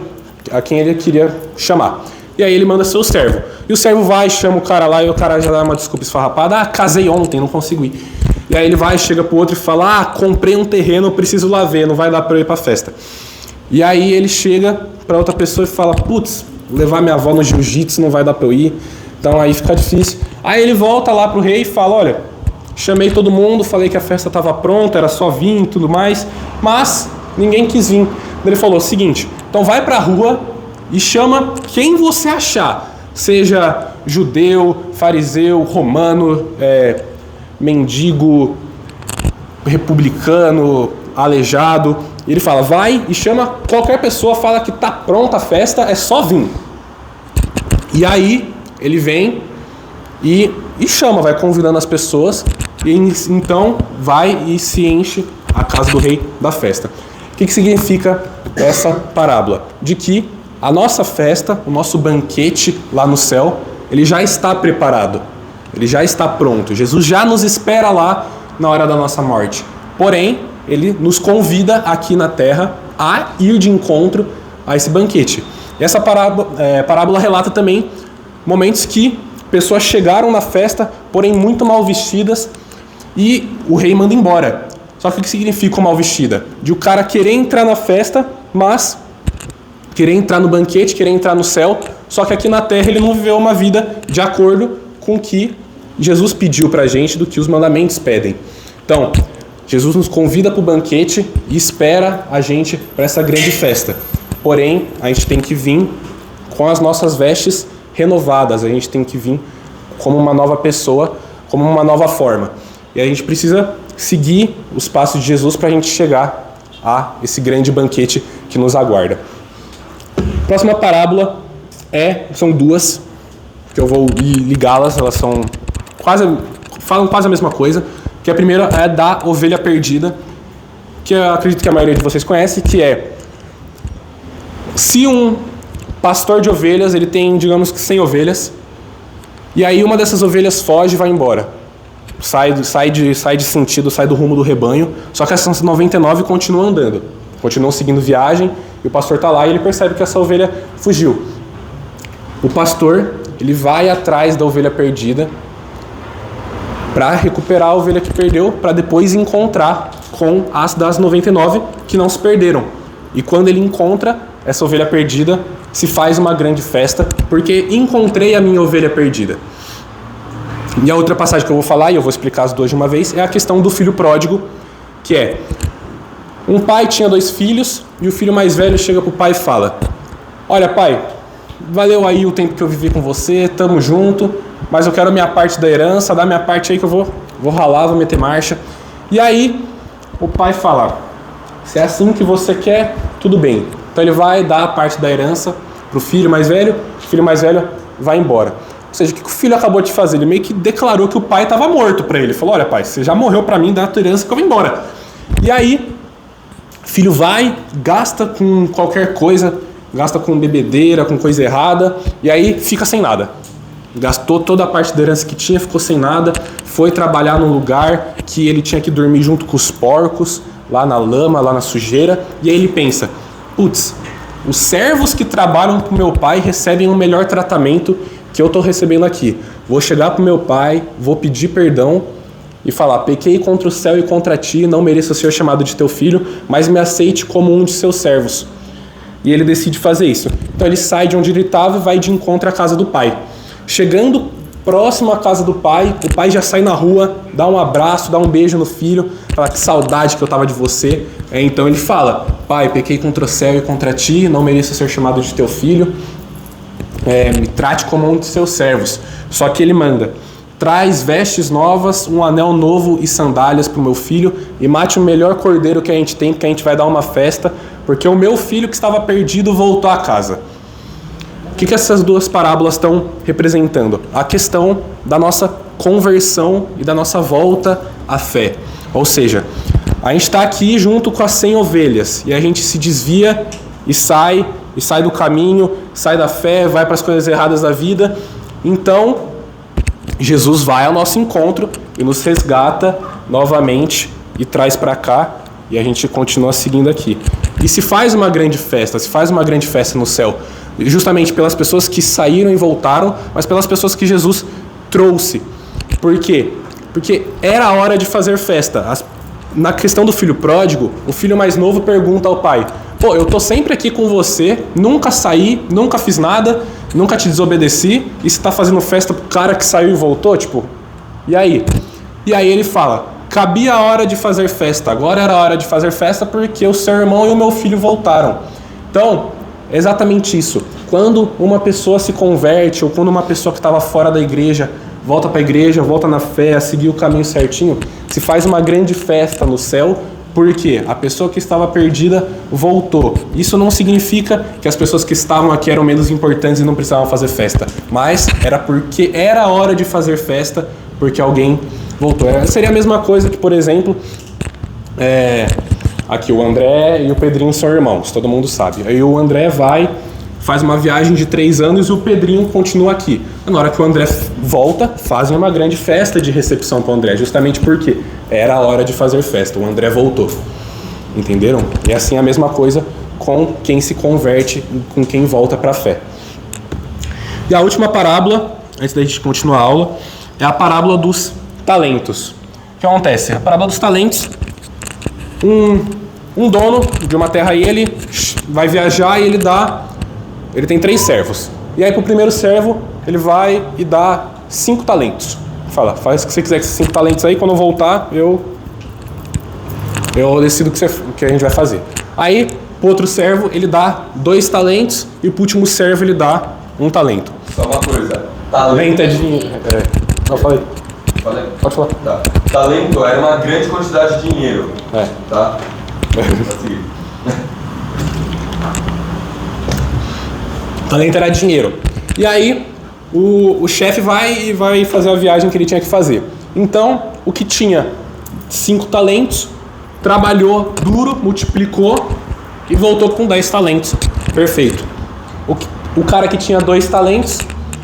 a quem ele queria chamar. E aí ele manda seu servo. E o servo vai, chama o cara lá, e o cara já dá uma desculpa esfarrapada. Casei ontem, não consigo ir. E aí ele vai, chega pro outro e fala, comprei um terreno, preciso lá ver, não vai dar pra eu ir pra festa. E aí ele chega pra outra pessoa e fala, putz, levar minha avó no jiu-jitsu não vai dar pra eu ir. Então aí fica difícil. Aí ele volta lá pro rei e fala, olha, chamei todo mundo, falei que a festa estava pronta, era só vir e tudo mais, mas ninguém quis vir. Ele falou, seguinte, então vai pra rua e chama quem você achar, seja judeu, fariseu, romano, mendigo, republicano, aleijado. Ele fala, vai e chama qualquer pessoa, fala que tá pronta a festa, é só vir. E aí ele vem e chama, vai convidando as pessoas, e então vai e se enche a casa do rei da festa. O que significa essa parábola? De que a nossa festa, o nosso banquete lá no céu, ele já está preparado. Ele já está pronto. Jesus já nos espera lá na hora da nossa morte. Porém, ele nos convida aqui na terra a ir de encontro a esse banquete. E essa parábola relata também momentos que pessoas chegaram na festa, porém muito mal vestidas, e o rei manda embora. Só que o que significa mal vestida? De o cara querer entrar na festa, mas querer entrar no banquete, querer entrar no céu, só que aqui na terra ele não viveu uma vida de acordo com o que Jesus pediu pra gente, do que os mandamentos pedem. Então, Jesus nos convida para o banquete e espera a gente para essa grande festa. Porém, a gente tem que vir com as nossas vestes renovadas, a gente tem que vir como uma nova pessoa, como uma nova forma. E a gente precisa seguir os passos de Jesus para a gente chegar a esse grande banquete que nos aguarda. A próxima parábola são duas, que eu vou ligá-las, elas falam quase a mesma coisa. Que a primeira é da ovelha perdida, que eu acredito que a maioria de vocês conhece, que é: se um pastor de ovelhas, ele tem, digamos que 100 ovelhas, e aí uma dessas ovelhas foge e vai embora. Sai de sentido, sai do rumo do rebanho, só que essas 99 continuam andando, continuam seguindo viagem, e o pastor está lá e ele percebe que essa ovelha fugiu. O pastor, ele vai atrás da ovelha perdida, para recuperar a ovelha que perdeu, para depois encontrar com as das 99 que não se perderam. E quando ele encontra essa ovelha perdida, se faz uma grande festa, porque encontrei a minha ovelha perdida. E a outra passagem que eu vou falar, e eu vou explicar as duas de uma vez, é a questão do filho pródigo, que é: um pai tinha 2 filhos, e o filho mais velho chega para o pai e fala: olha, pai, valeu aí o tempo que eu vivi com você, tamo junto, mas eu quero a minha parte da herança, dá minha parte aí que eu vou ralar, vou meter marcha. E aí o pai fala: se é assim que você quer, tudo bem. Então ele vai dar a parte da herança pro filho mais velho, o filho mais velho vai embora. Ou seja, o que o filho acabou de fazer? Ele meio que declarou que o pai estava morto para ele. Falou: olha, pai, você já morreu para mim, dá a tua herança que eu vou embora. E aí o filho vai, gasta com qualquer coisa, gasta com bebedeira, com coisa errada, e aí fica sem nada. Gastou toda a parte da herança que tinha, ficou sem nada, foi trabalhar num lugar que ele tinha que dormir junto com os porcos, lá na lama, lá na sujeira, e aí ele pensa: putz, os servos que trabalham com meu pai recebem um melhor tratamento que eu estou recebendo aqui. Vou chegar para o meu pai, vou pedir perdão e falar: pequei contra o céu e contra ti, não mereço ser chamado de teu filho, mas me aceite como um de seus servos. E ele decide fazer isso. Então ele sai de onde ele estava e vai de encontro à casa do pai. Chegando próximo à casa do pai, o pai já sai na rua, dá um abraço, dá um beijo no filho, fala: que saudade que eu tava de você. Então ele fala: pai, pequei contra o céu e contra ti, não mereço ser chamado de teu filho, me trate como um de seus servos. Só que ele manda: traz vestes novas, um anel novo e sandálias para o meu filho, e mate o melhor cordeiro que a gente tem, porque a gente vai dar uma festa, porque o meu filho que estava perdido voltou a casa. O que essas duas parábolas estão representando? A questão da nossa conversão e da nossa volta à fé. Ou seja, a gente está aqui junto com as 100 ovelhas, e a gente se desvia e sai do caminho, sai da fé, vai para as coisas erradas da vida. Então, Jesus vai ao nosso encontro e nos resgata novamente e traz para cá, e a gente continua seguindo aqui. E se faz uma grande festa no céu, justamente pelas pessoas que saíram e voltaram, mas pelas pessoas que Jesus trouxe. Por quê? Porque era a hora de fazer festa. Na questão do filho pródigo, o filho mais novo pergunta ao pai: pô, eu tô sempre aqui com você, nunca saí, nunca fiz nada, nunca te desobedeci, e você tá fazendo festa pro cara que saiu e voltou? Tipo, e aí? E aí ele fala: cabia a hora de fazer festa, agora era a hora de fazer festa porque o seu irmão e o meu filho voltaram. Então, é exatamente isso. Quando uma pessoa se converte, ou quando uma pessoa que estava fora da igreja volta para a igreja, volta na fé, a seguir o caminho certinho, se faz uma grande festa no céu, porque a pessoa que estava perdida voltou. Isso não significa que as pessoas que estavam aqui eram menos importantes e não precisavam fazer festa, mas era porque era a hora de fazer festa, porque alguém voltou. Seria a mesma coisa que, por exemplo, aqui o André e o Pedrinho são irmãos, todo mundo sabe. Aí o André vai faz uma viagem de 3 anos e o Pedrinho continua aqui. Na hora que o André volta, fazem uma grande festa de recepção para o André, justamente porque era a hora de fazer festa, o André voltou. Entenderam? E assim a mesma coisa com quem se converte, com quem volta para a fé. E a última parábola, antes da gente continuar a aula, é a parábola dos talentos. O que acontece? A parábola dos talentos, um dono de uma terra, ele vai viajar e ele tem 3 servos. E aí pro primeiro servo, ele vai e dá 5 talentos. Fala, faz o que você quiser com esses 5 talentos aí, quando eu voltar, eu decido o que a gente vai fazer. Aí, pro outro servo, ele dá 2 talentos e pro último servo ele dá 1 talento. Só uma coisa. Talento é dinheiro. Não, falei. Pode falar. Tá. Talento era uma grande quantidade de dinheiro. Tá? Talento era dinheiro. E aí, o chefe vai fazer a viagem que ele tinha que fazer. Então, o que tinha 5 talentos, trabalhou duro, multiplicou e voltou com 10 talentos. Perfeito. O cara que tinha 2 talentos,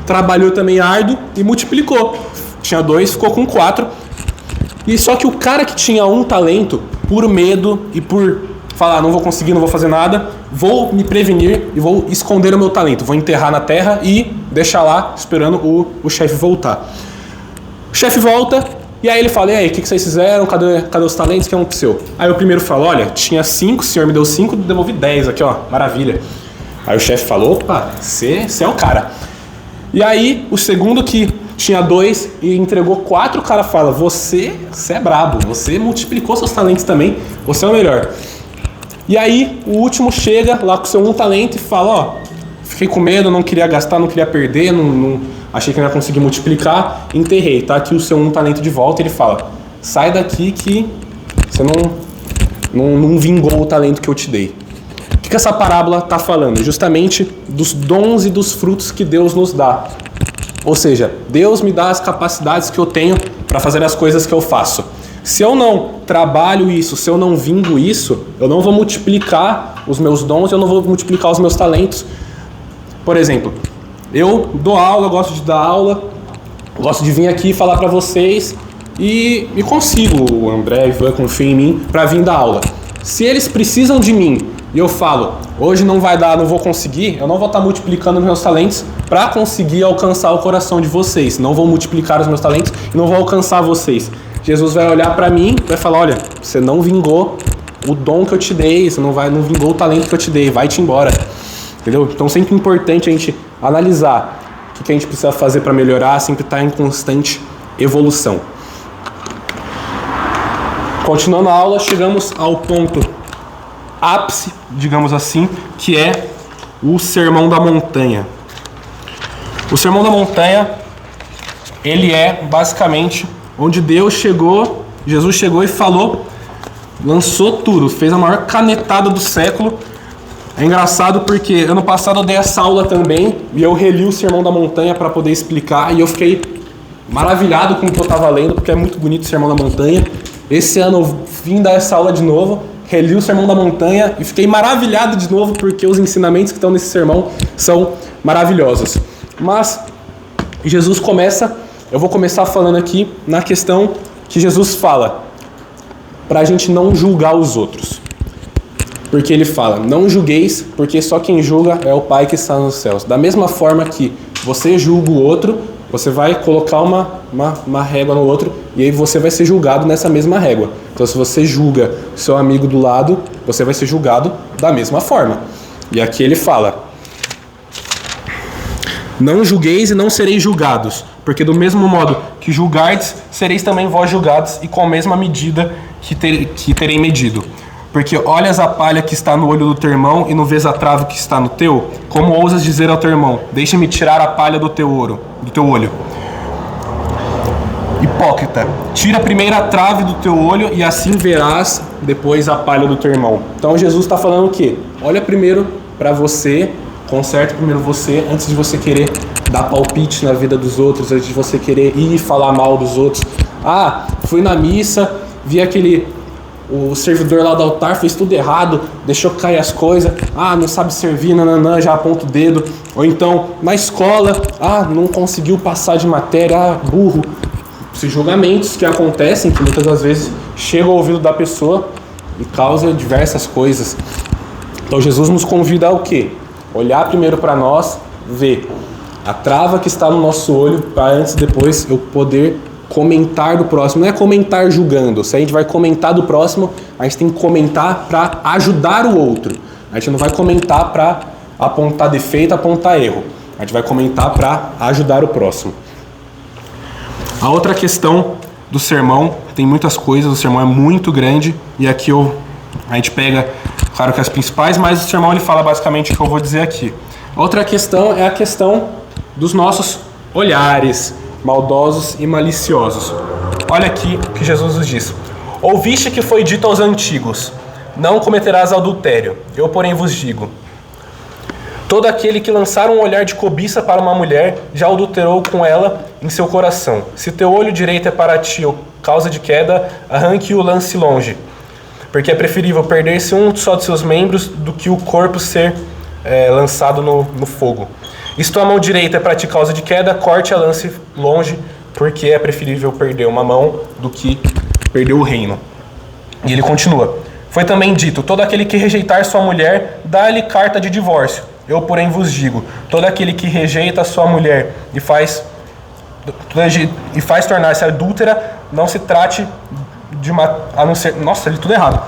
trabalhou também árduo e multiplicou. Tinha 2, ficou com 4. E só que o cara que tinha 1 talento, por medo e por falar, não vou conseguir, não vou fazer nada, vou me prevenir e vou esconder o meu talento. Vou enterrar na terra e deixar lá, esperando o chefe voltar. O chefe volta e aí ele fala, e aí, o que vocês fizeram? Cadê os talentos? Que é um seu? Aí o primeiro fala, olha, tinha 5, o senhor me deu 5, devolvi 10 aqui, ó, maravilha. Aí o chefe falou, opa, você é o cara. E aí o segundo que tinha 2 e entregou 4, o cara fala, você é brabo, você multiplicou seus talentos também, você é o melhor. E aí o último chega lá com seu 1 talento e fala, ó, fiquei com medo, não queria gastar, não queria perder, não achei que não ia conseguir multiplicar, enterrei, tá aqui o seu 1 talento de volta. Ele fala, sai daqui que você não vingou o talento que eu te dei. O que essa parábola está falando? Justamente dos dons e dos frutos que Deus nos dá. Ou seja, Deus me dá as capacidades que eu tenho para fazer as coisas que eu faço. Se eu não trabalho isso, se eu não vingo isso, eu não vou multiplicar os meus dons, eu não vou multiplicar os meus talentos. Por exemplo, eu dou aula, gosto de dar aula, gosto de vir aqui falar para vocês e consigo, o André, Ivan, confia em mim para vir dar aula. Se eles precisam de mim e eu falo, hoje não vai dar, não vou conseguir, eu não vou estar multiplicando os meus talentos para conseguir alcançar o coração de vocês. Não vou multiplicar os meus talentos e não vou alcançar vocês. Jesus vai olhar para mim e vai falar, olha, você não vingou o dom que eu te dei, você não vingou o talento que eu te dei, vai-te embora. Entendeu? Então sempre é importante a gente analisar o que a gente precisa fazer para melhorar, sempre estar em constante evolução. Continuando a aula, chegamos ao ponto ápice, digamos assim, que é o Sermão da Montanha. O Sermão da Montanha, ele é basicamente onde Jesus chegou e falou, lançou tudo, fez a maior canetada do século. É engraçado porque ano passado eu dei essa aula também e eu reli o Sermão da Montanha para poder explicar e eu fiquei maravilhado com o que eu estava lendo, porque é muito bonito o Sermão da Montanha. Esse ano eu vim dar essa aula de novo, reli o Sermão da Montanha e fiquei maravilhado de novo porque os ensinamentos que estão nesse sermão são maravilhosos. Mas Jesus eu vou começar falando aqui na questão que Jesus fala para a gente não julgar os outros. Porque ele fala, não julgueis, porque só quem julga é o Pai que está nos céus. Da mesma forma que você julga o outro, você vai colocar uma régua no outro e aí você vai ser julgado nessa mesma régua. Então se você julga seu amigo do lado, você vai ser julgado da mesma forma. E aqui ele fala, não julgueis e não sereis julgados, porque do mesmo modo que julgardes, sereis também vós julgados e com a mesma medida que terei medido. Porque olhas a palha que está no olho do teu irmão e não vês a trave que está no teu? Como ousas dizer ao teu irmão, deixa-me tirar a palha do teu olho? Hipócrita, tira primeiro a trave do teu olho e assim verás depois a palha do teu irmão. Então Jesus está falando o quê? Olha primeiro para você, conserta primeiro você, antes de você querer dar palpite na vida dos outros, antes de você querer ir falar mal dos outros. Ah, fui na missa, vi aquele o servidor lá do altar fez tudo errado, deixou cair as coisas, não sabe servir, nananã, já aponta o dedo. Ou então, na escola, não conseguiu passar de matéria, burro. Esses julgamentos que acontecem, que muitas das vezes chegam ao ouvido da pessoa e causam diversas coisas. Então Jesus nos convida ao quê? Olhar primeiro para nós, ver a trava que está no nosso olho, para antes e depois eu poder comentar do próximo. Não é comentar julgando. Se a gente vai comentar do próximo, a gente tem que comentar para ajudar o outro. A gente não vai comentar para apontar defeito, apontar erro. A gente vai comentar para ajudar o próximo. A outra questão do sermão, tem muitas coisas, o sermão é muito grande, e aqui a gente pega, claro que as principais, mas o sermão ele fala basicamente o que eu vou dizer aqui. Outra questão é a questão dos nossos olhares, maldosos e maliciosos. Olha aqui o que Jesus nos diz. Ouviste que foi dito aos antigos, não cometerás adultério. Eu, porém, vos digo, todo aquele que lançar um olhar de cobiça para uma mulher, já adulterou com ela em seu coração. Se teu olho direito é para ti causa de queda, arranque e o lance longe. Porque é preferível perder-se um só de seus membros do que o corpo ser lançado no fogo. E se tua mão direita é para ti causa de queda, corte a lance longe, porque é preferível perder uma mão do que perder o reino. E ele continua. Foi também dito, todo aquele que rejeitar sua mulher, dá-lhe carta de divórcio. Eu, porém, vos digo, todo aquele que rejeita sua mulher e faz tornar-se adúltera, não se trate de a não ser... Nossa, li tudo errado.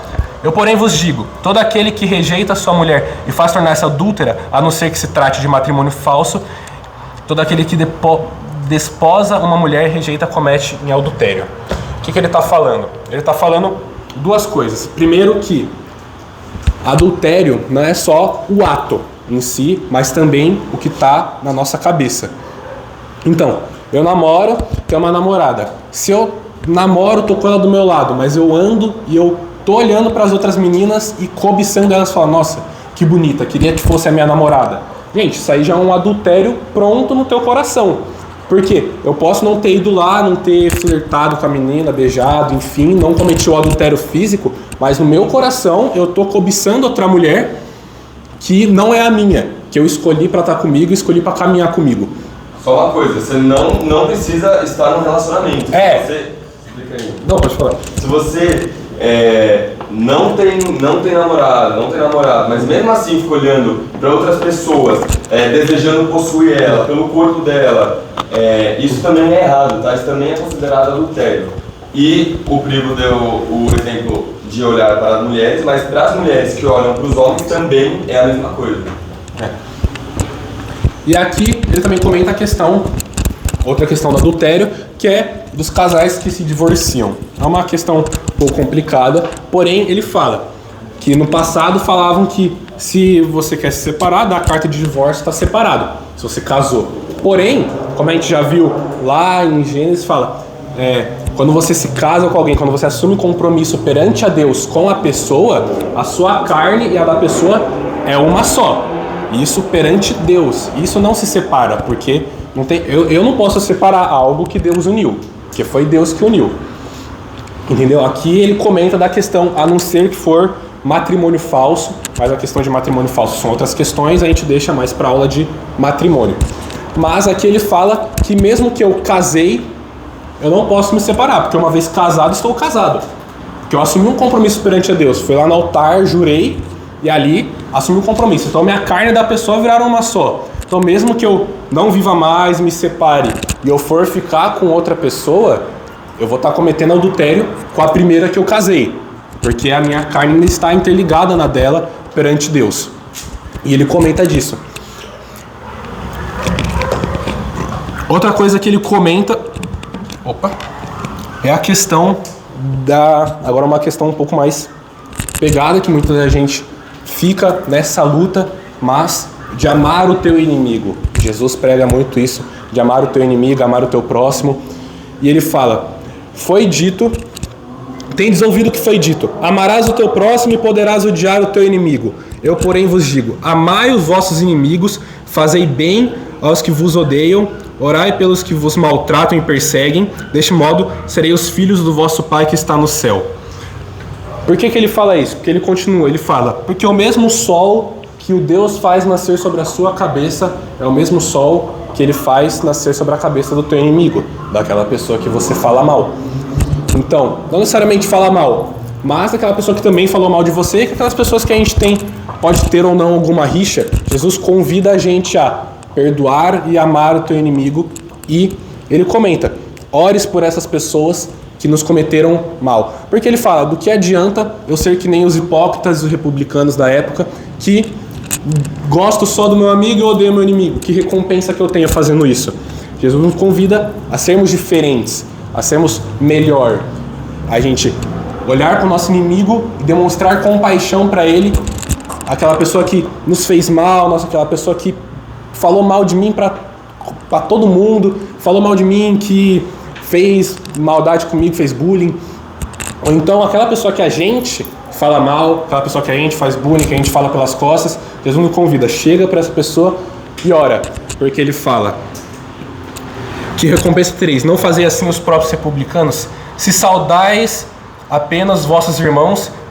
Eu, porém, vos digo, todo aquele que rejeita sua mulher e faz tornar-se adúltera, a não ser que se trate de matrimônio falso, todo aquele que desposa uma mulher e rejeita, comete em adultério. O que ele está falando? Ele está falando duas coisas. Primeiro que adultério não é só o ato em si, mas também o que está na nossa cabeça. Então, eu namoro, tenho uma namorada. Se eu namoro, tô com ela do meu lado, mas eu ando e eu tô olhando para as outras meninas e cobiçando elas, falando, nossa, que bonita, queria que fosse a minha namorada. Gente, isso aí já é um adultério pronto no teu coração. Por quê? Eu posso não ter ido lá, não ter flertado com a menina, beijado, enfim, não cometi o adultério físico, mas no meu coração eu tô cobiçando outra mulher que não é a minha, que eu escolhi para estar comigo, escolhi para caminhar comigo. Só uma coisa, você não precisa estar num relacionamento. Você, explica aí. Não, pode falar. Se você não tem namorado, mas mesmo assim fica olhando para outras pessoas, desejando possuir ela, pelo corpo dela, isso também é errado, tá? Isso também é considerado adultério. E o Privo deu o exemplo de olhar para as mulheres, mas para as mulheres que olham para os homens também é a mesma coisa. E aqui ele também comenta a questão, outra questão do adultério, que é dos casais que se divorciam. É uma questão um pouco complicada, porém ele fala que no passado falavam que se você quer se separar, dá a carta de divórcio, está separado, se você casou. Porém, como a gente já viu lá em Gênesis, fala, quando você se casa com alguém, quando você assume compromisso perante a Deus com a pessoa, a sua carne e a da pessoa é uma só. Isso perante Deus. Isso não se separa, porque não tem, eu não posso separar algo que Deus uniu, porque foi Deus que uniu. Entendeu? Aqui ele comenta da questão, a não ser que for matrimônio falso, mas a questão de matrimônio falso são outras questões, a gente deixa mais para aula de matrimônio. Mas aqui ele fala que mesmo que eu casei, eu não posso me separar, porque uma vez casado, estou casado. Porque eu assumi um compromisso perante a Deus. Fui lá no altar, jurei, e ali assumi um compromisso. Então minha carne e da pessoa viraram uma só. Então mesmo que eu não viva mais, me separe, e eu for ficar com outra pessoa, eu vou estar cometendo adultério com a primeira que eu casei. Porque a minha carne ainda está interligada na dela perante Deus. E ele comenta disso. Outra coisa que ele comenta... é a questão agora uma questão um pouco mais pegada, que muita da gente fica nessa luta, mas de amar o teu inimigo. Jesus prega muito isso, de amar o teu inimigo, amar o teu próximo. E ele fala, foi dito, tendes ouvido o que foi dito, amarás o teu próximo e poderás odiar o teu inimigo. Eu, porém, vos digo, amai os vossos inimigos, fazei bem aos que vos odeiam, orai pelos que vos maltratam e perseguem, deste modo serei os filhos do vosso Pai que está no céu. Por que ele fala isso? Porque ele continua, ele fala, porque o mesmo sol que o Deus faz nascer sobre a sua cabeça é o mesmo sol que ele faz nascer sobre a cabeça do teu inimigo, daquela pessoa que você fala mal. Então, não necessariamente fala mal, mas daquela pessoa que também falou mal de você, que aquelas pessoas que a gente pode ter ou não alguma rixa. Jesus convida a gente a perdoar e amar o teu inimigo, e ele comenta, ores por essas pessoas que nos cometeram mal. Porque ele fala, do que adianta eu ser que nem os hipócritas e os republicanos da época, que gosto só do meu amigo e odeio meu inimigo. Que recompensa que eu tenho fazendo isso? Jesus nos convida a sermos diferentes, a sermos melhor. A gente olhar para o nosso inimigo e demonstrar compaixão para ele, aquela pessoa que nos fez mal, aquela pessoa que falou mal de mim para todo mundo, falou mal de mim, que fez maldade comigo, fez bullying. Ou então aquela pessoa que a gente fala mal, aquela pessoa que a gente faz bullying, que a gente fala pelas costas, Jesus nos convida, chega para essa pessoa e ora, porque ele fala, que recompensa tereis, não fazei assim os próprios republicanos, se saudais apenas vossos irmãos, o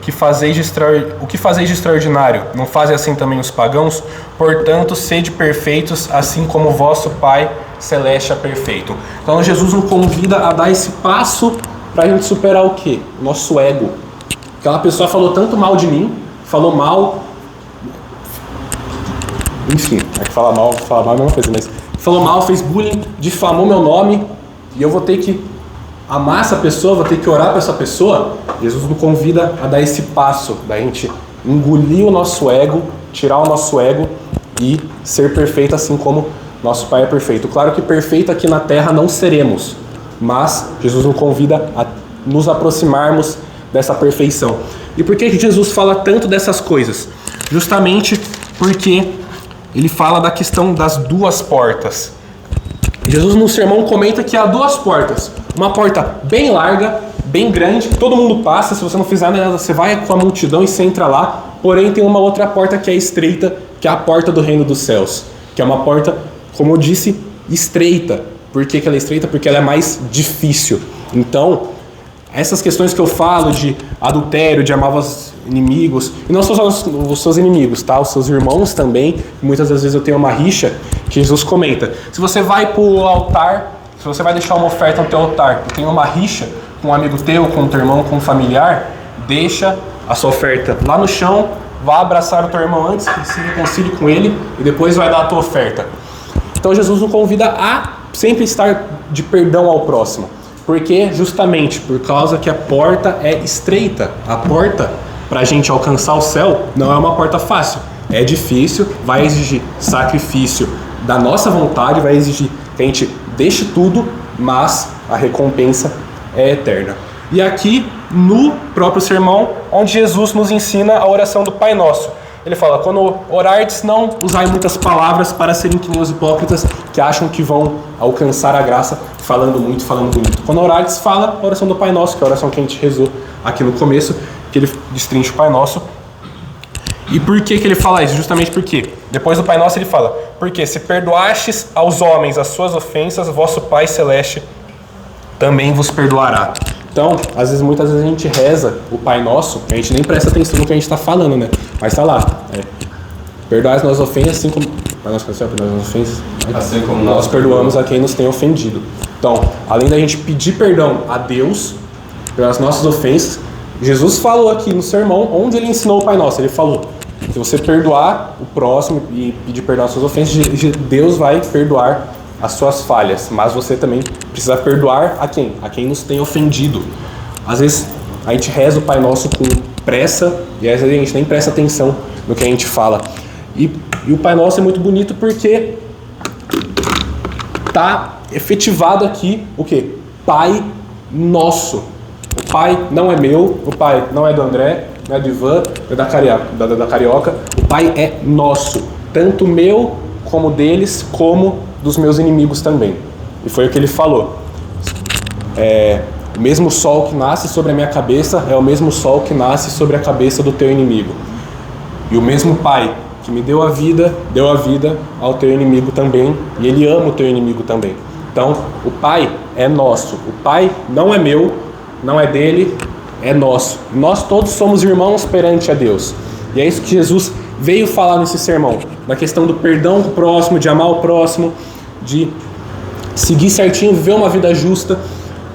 que fazeis de extraordinário, não fazem assim também os pagãos? Portanto, sede perfeitos, assim como o vosso Pai Celeste é perfeito. Então Jesus nos convida a dar esse passo para a gente superar o quê? O nosso ego. Aquela pessoa falou tanto mal de mim, falou mal, enfim, é que falar mal é a mesma coisa, mas falou mal, fez bullying, difamou meu nome, e eu vou ter que amar essa pessoa, vou ter que orar para essa pessoa. Jesus nos convida a dar esse passo, da gente engolir o nosso ego, tirar o nosso ego e ser perfeito assim como nosso Pai é perfeito. Claro que perfeito aqui na terra não seremos, mas Jesus nos convida a nos aproximarmos dessa perfeição. E por que Jesus fala tanto dessas coisas? Justamente porque ele fala da questão das duas portas. Jesus no sermão comenta que há duas portas. Uma porta bem larga, bem grande, que todo mundo passa, se você não fizer nada, você vai com a multidão e você entra lá. Porém tem uma outra porta que é estreita, que é a porta do reino dos céus. Que é uma porta, como eu disse, estreita. Por que ela é estreita? Porque ela é mais difícil. Então, essas questões que eu falo de adultério, de amar os inimigos, e não só os seus inimigos, tá? Os seus irmãos também, muitas das vezes eu tenho uma rixa, que Jesus comenta. Se você vai para o altar, se você vai deixar uma oferta no teu altar, e tem uma rixa com um amigo teu, com um teu irmão, com um familiar, deixa a sua oferta lá no chão, vá abraçar o teu irmão antes, que se reconcilie com ele, e depois vai dar a tua oferta. Então Jesus nos convida a sempre estar de perdão ao próximo. Porque justamente por causa que a porta é estreita. A porta, para a gente alcançar o céu, não é uma porta fácil. É difícil, vai exigir sacrifício da nossa vontade, vai exigir que a gente deixe tudo, mas a recompensa é eterna. E aqui, no próprio sermão, onde Jesus nos ensina a oração do Pai Nosso. Ele fala, quando orardes, não usai muitas palavras para serem que nem os hipócritas que acham que vão alcançar a graça falando muito, falando bonito. Quando orardes, fala a oração do Pai Nosso, que é a oração que a gente rezou aqui no começo, que ele destrincha o Pai Nosso. E por que ele fala isso? Justamente porque, depois do Pai Nosso ele fala, porque se perdoastes aos homens as suas ofensas, vosso Pai Celeste também vos perdoará. Então, muitas vezes a gente reza o Pai Nosso, a gente nem presta atenção no que a gente está falando, né? Mas tá lá, perdoai as nossas ofensas, assim como assim como nós perdoamos a quem nos tem ofendido. Então, além da gente pedir perdão a Deus pelas nossas ofensas, Jesus falou aqui no sermão, onde ele ensinou o Pai Nosso, ele falou, se você perdoar o próximo e pedir perdão às suas ofensas, Deus vai perdoar as suas falhas, mas você também precisa perdoar a quem? A quem nos tem ofendido. Às vezes a gente reza o Pai Nosso com pressa e às vezes a gente nem presta atenção no que a gente fala. E o Pai Nosso é muito bonito porque tá efetivado aqui o quê? Pai Nosso. O Pai não é meu, o Pai não é do André, não é do Ivan, não é da Carioca. O Pai é nosso, tanto meu como deles, como dos meus inimigos também. E foi o que ele falou. O mesmo sol que nasce sobre a minha cabeça é o mesmo sol que nasce sobre a cabeça do teu inimigo. E o mesmo Pai que me deu a vida ao teu inimigo também, e ele ama o teu inimigo também. Então, o Pai é nosso. O Pai não é meu, não é dele, é nosso. Nós todos somos irmãos perante a Deus. E é isso que Jesus veio falar nesse sermão, na questão do perdão do próximo, de amar o próximo, de seguir certinho, viver uma vida justa,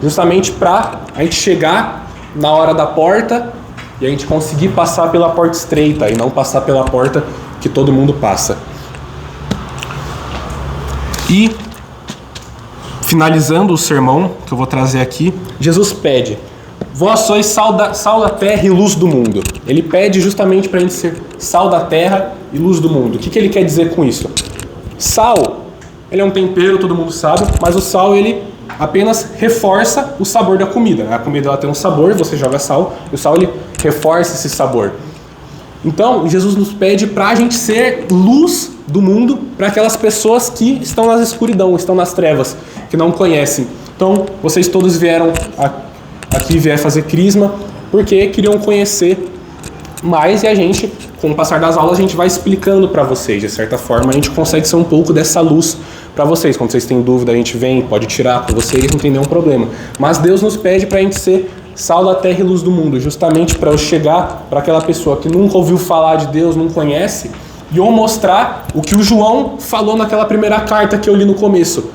justamente para a gente chegar na hora da porta e a gente conseguir passar pela porta estreita e não passar pela porta que todo mundo passa. E, finalizando o sermão que eu vou trazer aqui, Jesus pede: vós sois sal da terra e luz do mundo. Ele pede justamente para a gente ser sal da terra e luz do mundo. O que ele quer dizer com isso? Sal, ele é um tempero, todo mundo sabe, mas o sal, ele apenas reforça o sabor da comida. A comida, ela tem um sabor, você joga sal, e o sal, ele reforça esse sabor. Então, Jesus nos pede para a gente ser luz do mundo para aquelas pessoas que estão na escuridão, estão nas trevas, que não conhecem. Então, vocês todos vieram aqui fazer crisma porque queriam conhecer mais, e a gente, com o passar das aulas, a gente vai explicando para vocês. De certa forma, a gente consegue ser um pouco dessa luz para vocês. Quando vocês têm dúvida, a gente vem, pode tirar com vocês, não tem nenhum problema. Mas Deus nos pede para a gente ser sal da terra e luz do mundo, justamente para eu chegar para aquela pessoa que nunca ouviu falar de Deus, não conhece, e eu mostrar o que o João falou naquela primeira carta que eu li no começo.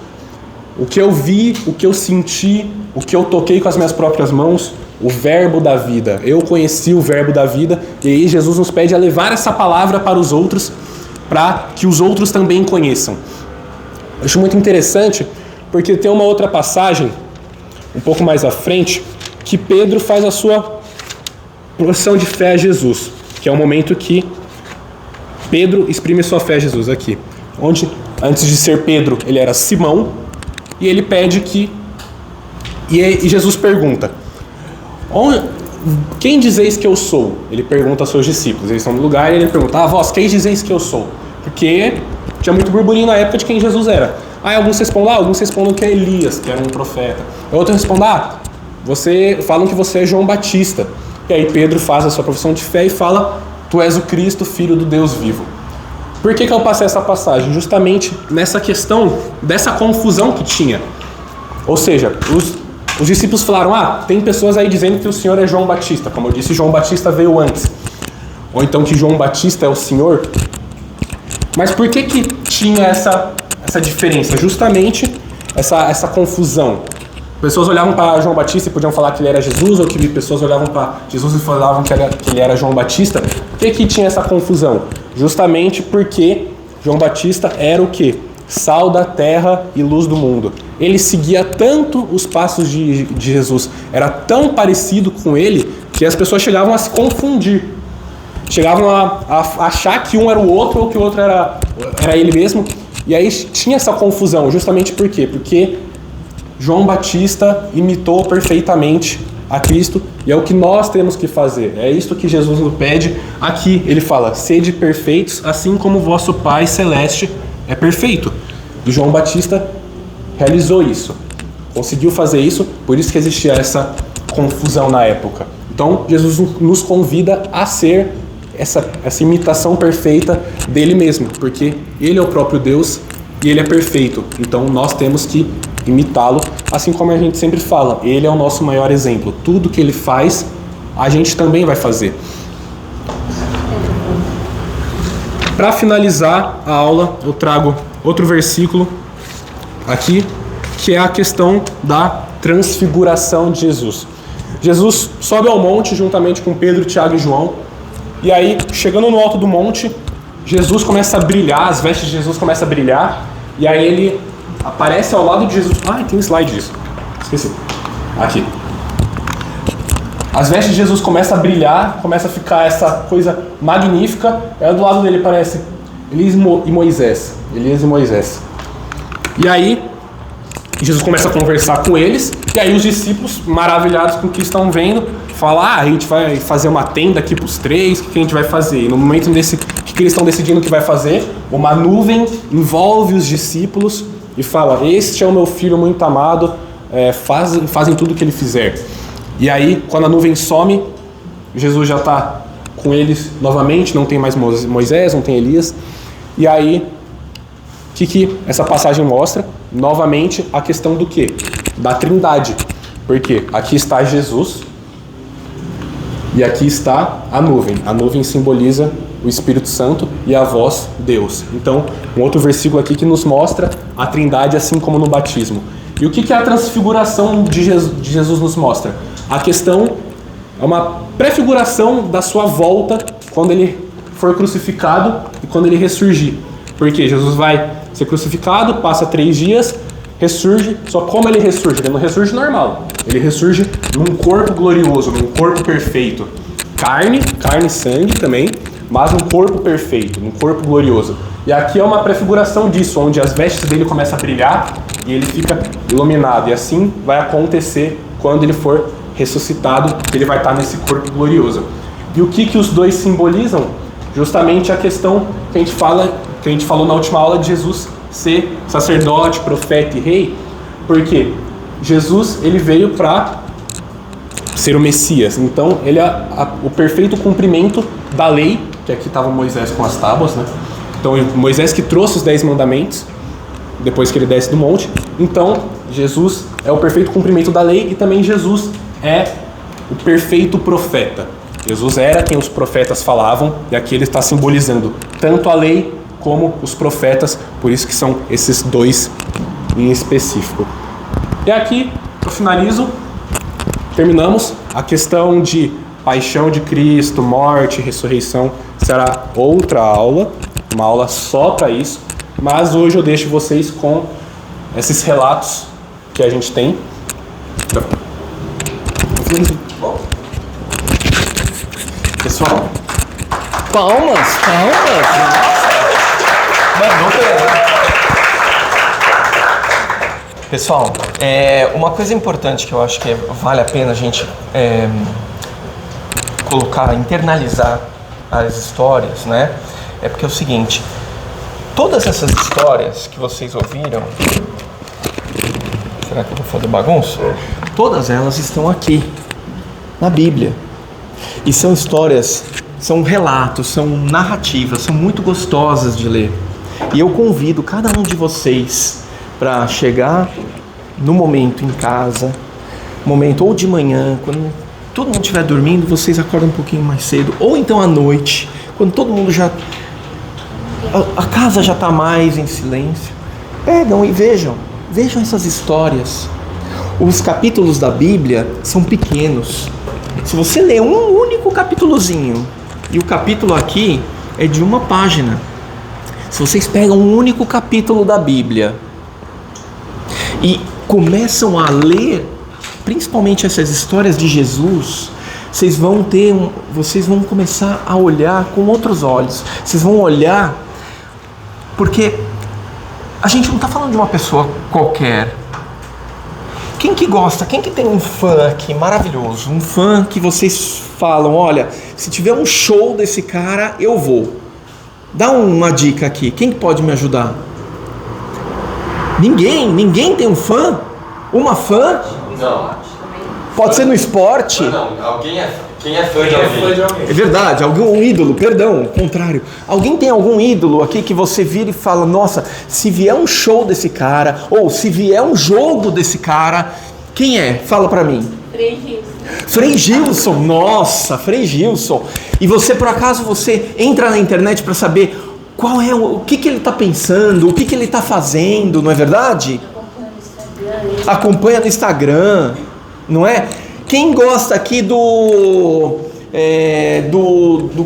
O que eu vi, o que eu senti, o que eu toquei com as minhas próprias mãos, o verbo da vida. Eu conheci o verbo da vida, e aí Jesus nos pede a levar essa palavra para os outros, para que os outros também conheçam. Eu acho muito interessante, porque tem uma outra passagem, um pouco mais à frente, que Pedro faz a sua profissão de fé a Jesus, que é o momento que Pedro exprime sua fé a Jesus aqui. Onde, antes de ser Pedro, ele era Simão, e ele pede que... E Jesus pergunta: quem dizeis que eu sou? Ele pergunta aos seus discípulos. Eles estão no lugar e ele pergunta: vós, quem dizeis que eu sou? Porque tinha muito burburinho na época de quem Jesus era. Alguns respondem que é Elias, que era um profeta. Outros respondem: falam que você é João Batista. E aí Pedro faz a sua profissão de fé e fala: tu és o Cristo, Filho do Deus vivo. Por que eu passei essa passagem? Justamente nessa questão dessa confusão que tinha. Ou seja, os discípulos falaram: tem pessoas aí dizendo que o Senhor é João Batista. Como eu disse, João Batista veio antes. Ou então que João Batista é o Senhor. Mas por que tinha essa diferença? Justamente essa confusão. Pessoas olhavam para João Batista e podiam falar que ele era Jesus, ou que pessoas olhavam para Jesus e falavam que ele era João Batista. Por que tinha essa confusão? Justamente porque João Batista era o quê? Sal da terra e luz do mundo. Ele seguia tanto os passos de Jesus, era tão parecido com ele, que as pessoas chegavam a se confundir. Chegavam a achar que um era o outro, ou que o outro era ele mesmo. E aí tinha essa confusão, justamente por quê? Porque João Batista imitou perfeitamente a Cristo, e é o que nós temos que fazer. É isso que Jesus nos pede aqui. Ele fala: sede perfeitos, assim como o vosso Pai Celeste é perfeito. E João Batista realizou isso, conseguiu fazer isso, por isso que existia essa confusão na época. Então Jesus nos convida a ser essa imitação perfeita dele mesmo, porque ele é o próprio Deus e ele é perfeito. Então nós temos que imitá-lo, assim como a gente sempre fala, ele é o nosso maior exemplo. Tudo que ele faz, a gente também vai fazer. Para finalizar a aula, eu trago outro versículo aqui, que é a questão da transfiguração de Jesus. Jesus sobe ao monte juntamente com Pedro, Tiago e João, e aí, chegando no alto do monte, Jesus começa a brilhar, as vestes de Jesus começam a brilhar, e aí ele aparece ao lado de Jesus. Tem um slide disso. Esqueci. Aqui. As vestes de Jesus começam a brilhar, começa a ficar essa coisa magnífica. Aí do lado dele aparece Elias e Moisés. E aí, Jesus começa a conversar com eles. E aí os discípulos, maravilhados com o que estão vendo, falam: a gente vai fazer uma tenda aqui para os três, o que a gente vai fazer? E no momento que eles estão decidindo o que vai fazer, uma nuvem envolve os discípulos e fala: este é o meu filho muito amado, fazem tudo o que ele fizer. E aí, quando a nuvem some, Jesus já está com eles novamente, não tem mais Moisés, não tem Elias. E aí, o que essa passagem mostra? Novamente, a questão do quê? Da Trindade. Porque aqui está Jesus, E aqui está a nuvem. A nuvem simboliza o Espírito Santo e a voz, Deus. Então, um outro versículo aqui que nos mostra a Trindade, assim como no batismo. E o que a transfiguração de Jesus nos mostra? A questão é uma prefiguração da sua volta quando ele for crucificado e quando ele ressurgir. Porque Jesus vai ser crucificado, passa 3 dias, ressurge, só como ele ressurge? Ele não ressurge normal. Ele ressurge num corpo glorioso, num corpo perfeito. Carne e sangue também, mas um corpo perfeito, um corpo glorioso. E aqui é uma prefiguração disso, onde as vestes dele começam a brilhar e ele fica iluminado. E assim vai acontecer quando ele for ressuscitado, ele vai estar nesse corpo glorioso. E o que os dois simbolizam? Justamente a questão que a gente falou na última aula de Jesus ser sacerdote, profeta e rei. Porque Jesus, ele veio para ser o Messias. Então, ele é o perfeito cumprimento da lei, que aqui estava Moisés com as tábuas, né? Então, Moisés que trouxe os 10 mandamentos, depois que ele desce do monte. Então, Jesus é o perfeito cumprimento da lei e também Jesus é o perfeito profeta. Jesus era quem os profetas falavam e aqui ele está simbolizando tanto a lei como os profetas, por isso que são esses 2 em específico. E aqui eu finalizo, terminamos a questão de paixão de Cristo, morte, ressurreição, será outra aula, uma aula só para isso, mas hoje eu deixo vocês com esses relatos que a gente tem. Pessoal, Palmas. Pessoal, uma coisa importante que eu acho que vale a pena a gente colocar, internalizar as histórias, né? É porque é o seguinte, todas essas histórias que vocês ouviram, será que eu vou fazer bagunça? Todas elas estão aqui, na Bíblia. E são histórias, são relatos, são narrativas, são muito gostosas de ler. E eu convido cada um de vocês para chegar no momento em casa, momento ou de manhã, quando todo mundo estiver dormindo, vocês acordam um pouquinho mais cedo, ou então à noite, quando todo mundo a casa já está mais em silêncio. Pegam e vejam essas histórias. Os capítulos da Bíblia são pequenos. Se você ler um único capítulozinho, e o capítulo aqui é de 1 página. Se vocês pegam um único capítulo da Bíblia e começam a ler, principalmente essas histórias de Jesus, vocês vão começar a olhar com outros olhos. Vocês vão olhar, porque a gente não está falando de uma pessoa qualquer. Quem que gosta? Quem que tem um fã aqui maravilhoso? Um fã que vocês falam, olha, se tiver um show desse cara, eu vou. Dá uma dica aqui. Quem pode me ajudar? Ninguém tem um fã? Uma fã? Não. Pode ser no esporte? Não, quem é fã de alguém? É verdade, um ídolo, perdão, o contrário. Alguém tem algum ídolo aqui que você vira e fala, nossa, se vier um show desse cara, ou se vier um jogo desse cara, quem é? Fala pra mim. Frei Gilson, nossa, Frei Gilson. E você, por acaso, você entra na internet para saber qual é o que ele está pensando, o que ele está fazendo, não é verdade? Acompanha no Instagram, não é? Quem gosta aqui do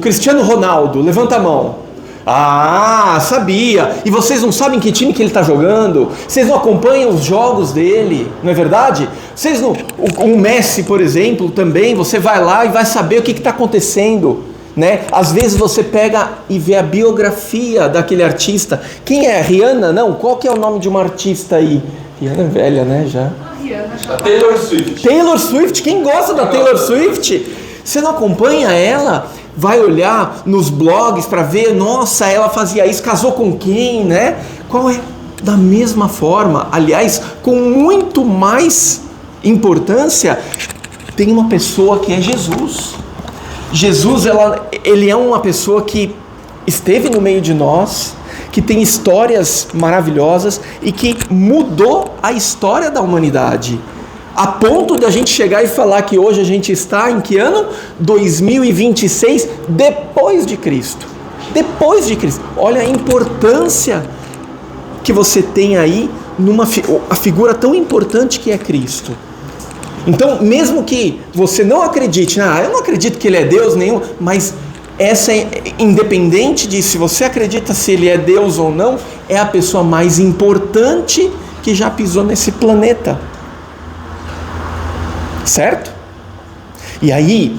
Cristiano Ronaldo? Levanta a mão. Ah, sabia. E vocês não sabem que time que ele está jogando? Vocês não acompanham os jogos dele, não é verdade? Vocês não, o Messi, por exemplo, também, você vai lá e vai saber o que está acontecendo, né? Às vezes você pega e vê a biografia daquele artista. Quem é? Rihanna? Não, qual que é o nome de uma artista aí? Rihanna é velha, né, já? A Taylor Swift. Taylor Swift, quem gosta da Taylor Swift? Você não acompanha ela? Vai olhar nos blogs para ver, nossa, ela fazia isso, casou com quem, né? Qual é? Da mesma forma, aliás, com muito mais importância, tem uma pessoa que é Jesus. Jesus, ele é uma pessoa que esteve no meio de nós, que tem histórias maravilhosas e que mudou a história da humanidade. a ponto de a gente chegar e falar que hoje a gente está em que ano? 2026, depois de Cristo. Depois de Cristo. Olha a importância que você tem aí a figura tão importante que é Cristo. Então, mesmo que você não acredite, eu não acredito que ele é Deus nenhum, mas essa é independente de se você acredita se ele é Deus ou não, é a pessoa mais importante que já pisou nesse planeta. Certo? E aí,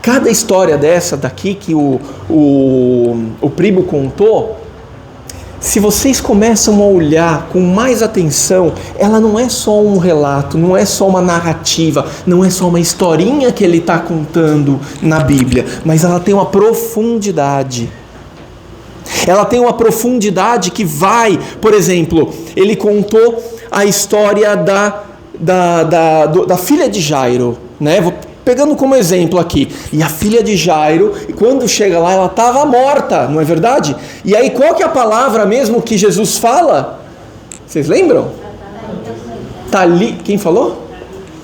cada história dessa daqui que o Pribo contou, se vocês começam a olhar com mais atenção, ela não é só um relato, não é só uma narrativa, não é só uma historinha que ele está contando na Bíblia, mas ela tem uma profundidade. Ela tem uma profundidade que vai, por exemplo, ele contou a história da filha de Jairo, né? Vou pegando como exemplo aqui. E a filha de Jairo, quando chega lá, ela estava morta, não é verdade? E aí qual que é a palavra mesmo que Jesus fala? Vocês lembram? Quem falou?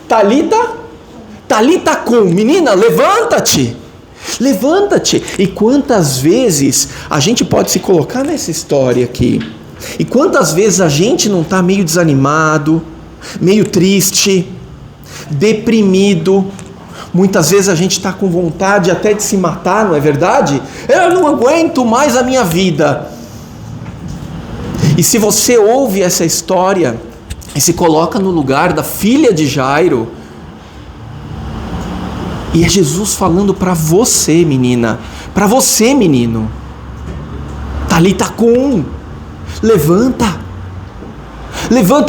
Talita cum, menina, levanta-te. Levanta-te. E quantas vezes a gente pode se colocar nessa história aqui? E quantas vezes a gente não está meio desanimado, meio triste, deprimido? Muitas vezes a gente está com vontade até de se matar, não é verdade? Eu não aguento mais a minha vida. E se você ouve essa história e se coloca no lugar da filha de Jairo, e é Jesus falando para você, menina, para você, menino, Talita cum, levanta,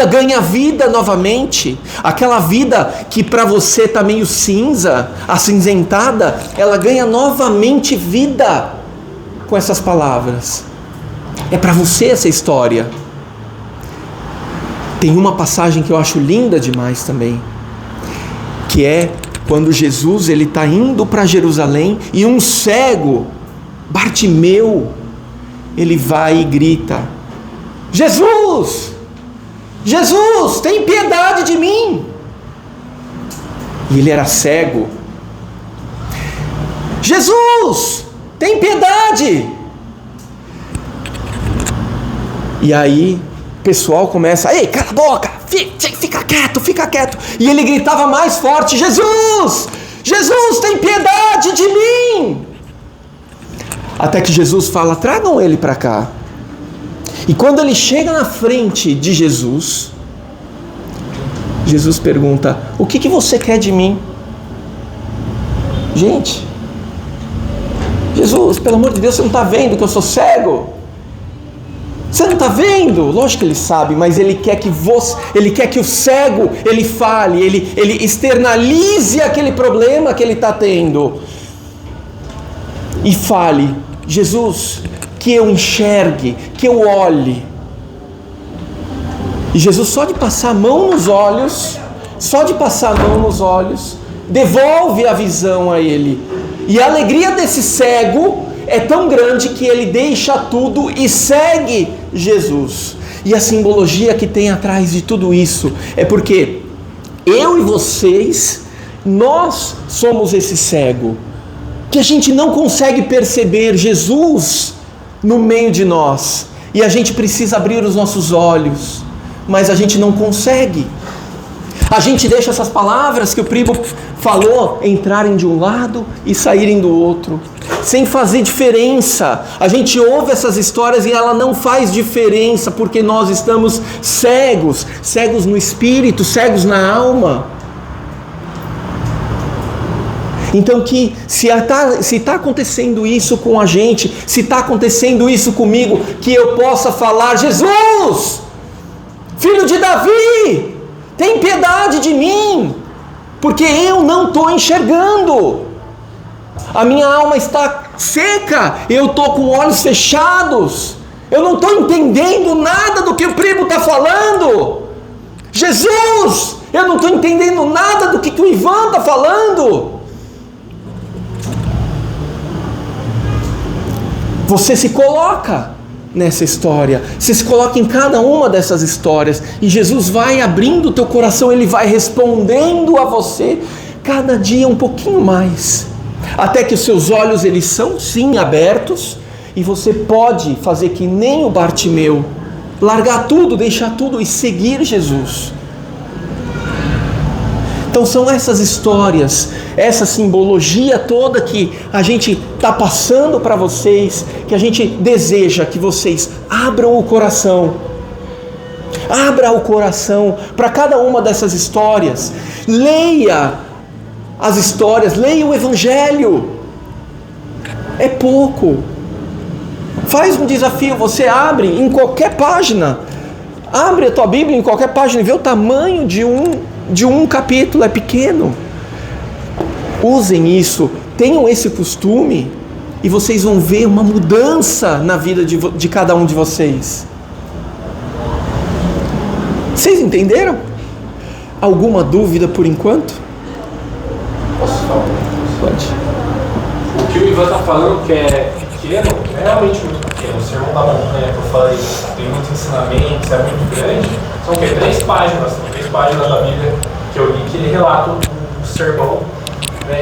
ganha vida novamente. Aquela vida que para você está meio cinza, acinzentada, ela ganha novamente vida com essas palavras. É para você essa história. Tem uma passagem que eu acho linda demais também, que é quando Jesus ele está indo para Jerusalém e um cego, Bartimeu, ele vai e grita: Jesus! Jesus, tem piedade de mim. E ele era cego. Jesus, tem piedade. E aí o pessoal começa: ei, cala a boca, fica quieto. E ele gritava mais forte: Jesus, tem piedade de mim. Até que Jesus fala: tragam ele para cá. E quando ele chega na frente de Jesus, Jesus pergunta: o que você quer de mim? Gente, Jesus, pelo amor de Deus, você não está vendo que eu sou cego? Você não está vendo? Lógico que ele sabe, mas ele quer que o cego, ele fale, ele externalize aquele problema que ele está tendo. E fale: Jesus, que eu enxergue, que eu olhe. E Jesus só de passar a mão nos olhos, devolve a visão a ele. E a alegria desse cego é tão grande que ele deixa tudo e segue Jesus. E a simbologia que tem atrás de tudo isso é porque eu e vocês, nós somos esse cego, que a gente não consegue perceber Jesus no meio de nós, e a gente precisa abrir os nossos olhos, mas a gente não consegue. A gente deixa essas palavras que o Pribo falou entrarem de um lado e saírem do outro, sem fazer diferença. A gente ouve essas histórias e ela não faz diferença, porque nós estamos cegos no espírito, cegos na alma. Então que se está acontecendo isso com a gente, se está acontecendo isso comigo, que eu possa falar: Jesus, filho de Davi, tem piedade de mim, porque eu não estou enxergando, a minha alma está seca, eu estou com olhos fechados, eu não estou entendendo nada do que o Pribo está falando. Jesus, eu não estou entendendo nada do que o Ivan está falando. Você se coloca nessa história. Você se coloca em cada uma dessas histórias e Jesus vai abrindo o teu coração, Ele vai respondendo a você cada dia um pouquinho mais, até que os seus olhos eles são sim abertos e você pode fazer que nem o Bartimeu, largar tudo, deixar tudo e seguir Jesus. Então são essas histórias, essa simbologia toda que a gente está passando para vocês, que a gente deseja que vocês abram o coração. Abra o coração para cada uma dessas histórias. Leia as histórias, leia o Evangelho. É pouco. Faz um desafio, você abre em qualquer página. Abre a tua Bíblia em qualquer página e vê o tamanho de um capítulo, é pequeno. Usem isso, tenham esse costume e vocês vão ver uma mudança na vida de cada um de vocês. Vocês entenderam? Alguma dúvida por enquanto? Posso falar? Pode. O que o Ivan está falando que é pequeno, é realmente muito pequeno. O Sermão da Montanha que eu falei, tem muitos ensinamentos, é muito grande. São o quê? 3 páginas. São 3 páginas da Bíblia que eu li que ele relata o sermão.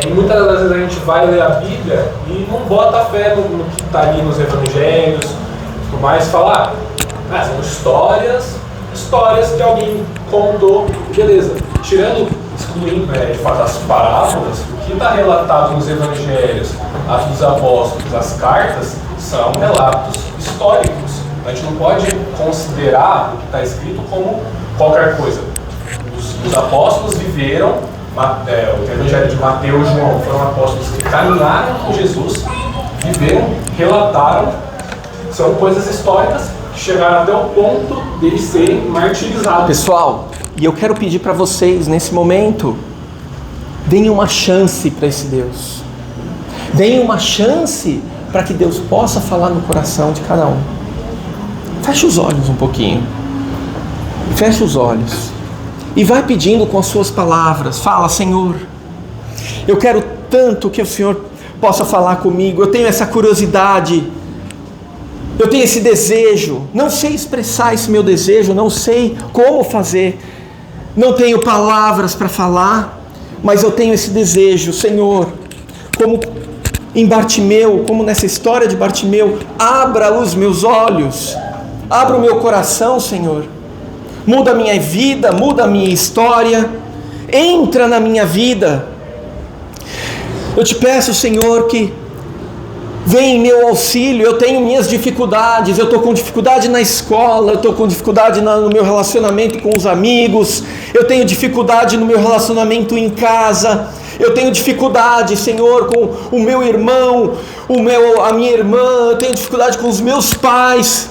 E muitas das vezes a gente vai ler a Bíblia e não bota fé no que está ali nos evangelhos, tudo mais, falar, são histórias que alguém contou, beleza. Excluindo, de fato, as parábolas, o que está relatado nos evangelhos, Atos dos Apóstolos, as cartas, são relatos históricos. A gente não pode considerar o que está escrito como qualquer coisa. Os apóstolos viveram, o evangelho de Mateus e João foram apóstolos que caminharam com Jesus, viveram, relataram, são coisas históricas que chegaram até o ponto de eles serem martirizados. Pessoal, e eu quero pedir para vocês nesse momento, deem uma chance para esse Deus. Deem uma chance para que Deus possa falar no coração de cada um. Feche os olhos um pouquinho. Feche os olhos. E vai pedindo com as suas palavras. Fala, Senhor, eu quero tanto que o Senhor possa falar comigo. Eu tenho essa curiosidade. Eu tenho esse desejo. Não sei expressar esse meu desejo. Não sei como fazer. Não tenho palavras para falar. Mas eu tenho esse desejo, Senhor. Como em Bartimeu, como nessa história de Bartimeu, abra os meus olhos. Abra o meu coração, Senhor. Muda a minha vida, muda a minha história. Entra na minha vida. Eu te peço, Senhor, que venha em meu auxílio. Eu tenho minhas dificuldades. Eu estou com dificuldade na escola. Eu estou com dificuldade no meu relacionamento com os amigos. Eu tenho dificuldade no meu relacionamento em casa. Eu tenho dificuldade, Senhor, com o meu irmão, a minha irmã. Eu tenho dificuldade com os meus pais,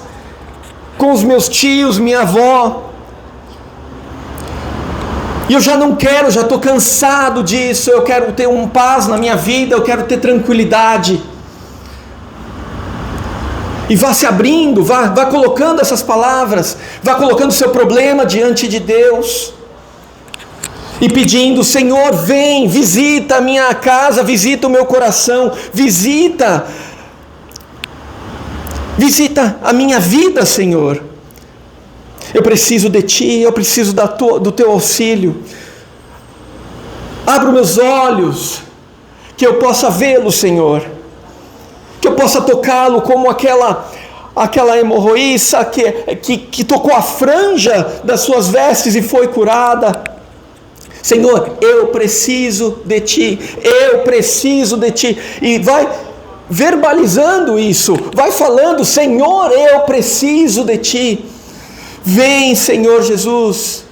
com os meus tios, minha avó. E eu já não quero, já estou cansado disso. Eu quero ter paz na minha vida, eu quero ter tranquilidade. E vá se abrindo, vá colocando essas palavras, vá colocando o seu problema diante de Deus. E pedindo, Senhor, vem, visita a minha casa, visita o meu coração, visita a minha vida, Senhor. Eu preciso de Ti, eu preciso do Teu auxílio. Abra os meus olhos, que eu possa vê-lo, Senhor. Que eu possa tocá-lo como aquela hemorroíça que tocou a franja das suas vestes e foi curada. Senhor, eu preciso de Ti, eu preciso de Ti. E vai verbalizando isso, vai falando, Senhor, eu preciso de Ti. Vem, Senhor Jesus,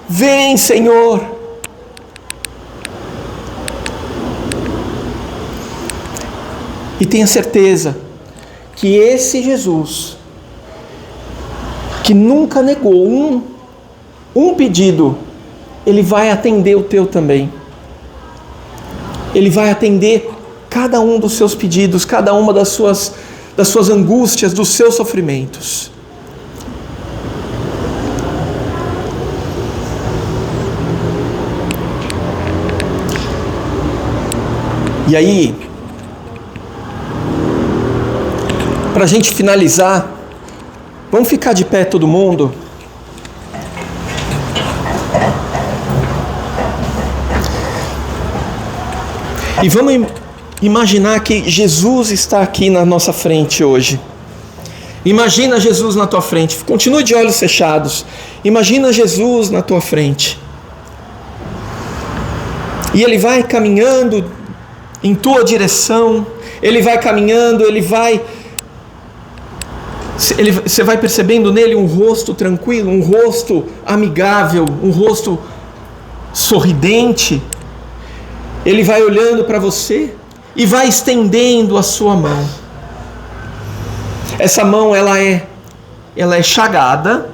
vem, Senhor. E tenha certeza que esse Jesus, que nunca negou um pedido, Ele vai atender o teu também. Ele vai atender cada um dos seus pedidos, cada uma das suas angústias, dos seus sofrimentos. E aí, para a gente finalizar, Vamos ficar de pé todo mundo? E vamos imaginar que Jesus está aqui na nossa frente hoje. Imagina Jesus na tua frente. Continue de olhos fechados. Imagina Jesus na tua frente. E Ele vai caminhando em tua direção. Ele vai caminhando, você vai percebendo nele um rosto tranquilo, um rosto amigável, um rosto sorridente. Ele vai olhando para você e vai estendendo a sua mão. Essa mão, ela é chagada,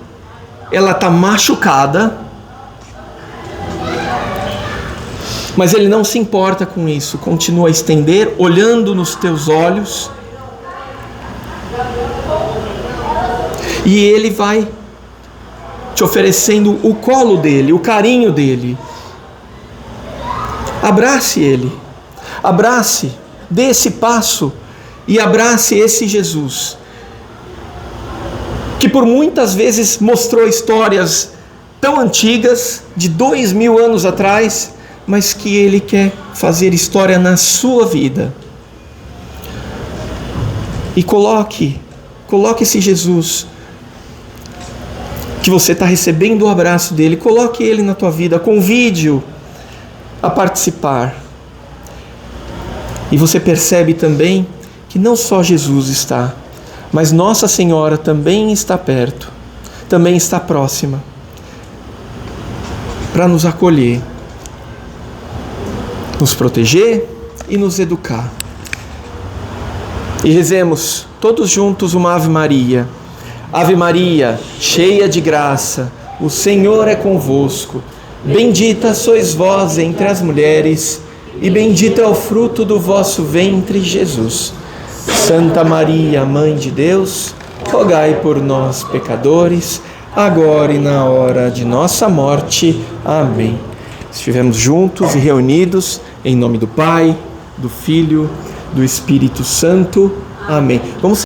ela está machucada, mas Ele não se importa com isso. Continua a estender, olhando nos teus olhos, e Ele vai te oferecendo o colo dele, o carinho dele. Abrace Ele, dê esse passo e abrace esse Jesus, que por muitas vezes mostrou histórias tão antigas, de 2000 anos atrás, mas que Ele quer fazer história na sua vida. E coloque esse Jesus que você está recebendo o abraço dele, coloque Ele na tua vida, convide-o a participar. E você percebe também que não só Jesus está, mas Nossa Senhora também está perto, também está próxima, para nos acolher, nos proteger e nos educar. E rezemos todos juntos uma Ave Maria. Ave Maria, cheia de graça, o Senhor é convosco. Bendita sois vós entre as mulheres, e bendito é o fruto do vosso ventre, Jesus. Santa Maria, Mãe de Deus, rogai por nós, pecadores, agora e na hora de nossa morte. Amém. Estivemos juntos e reunidos em nome do Pai, do Filho, do Espírito Santo. Amém. Vamos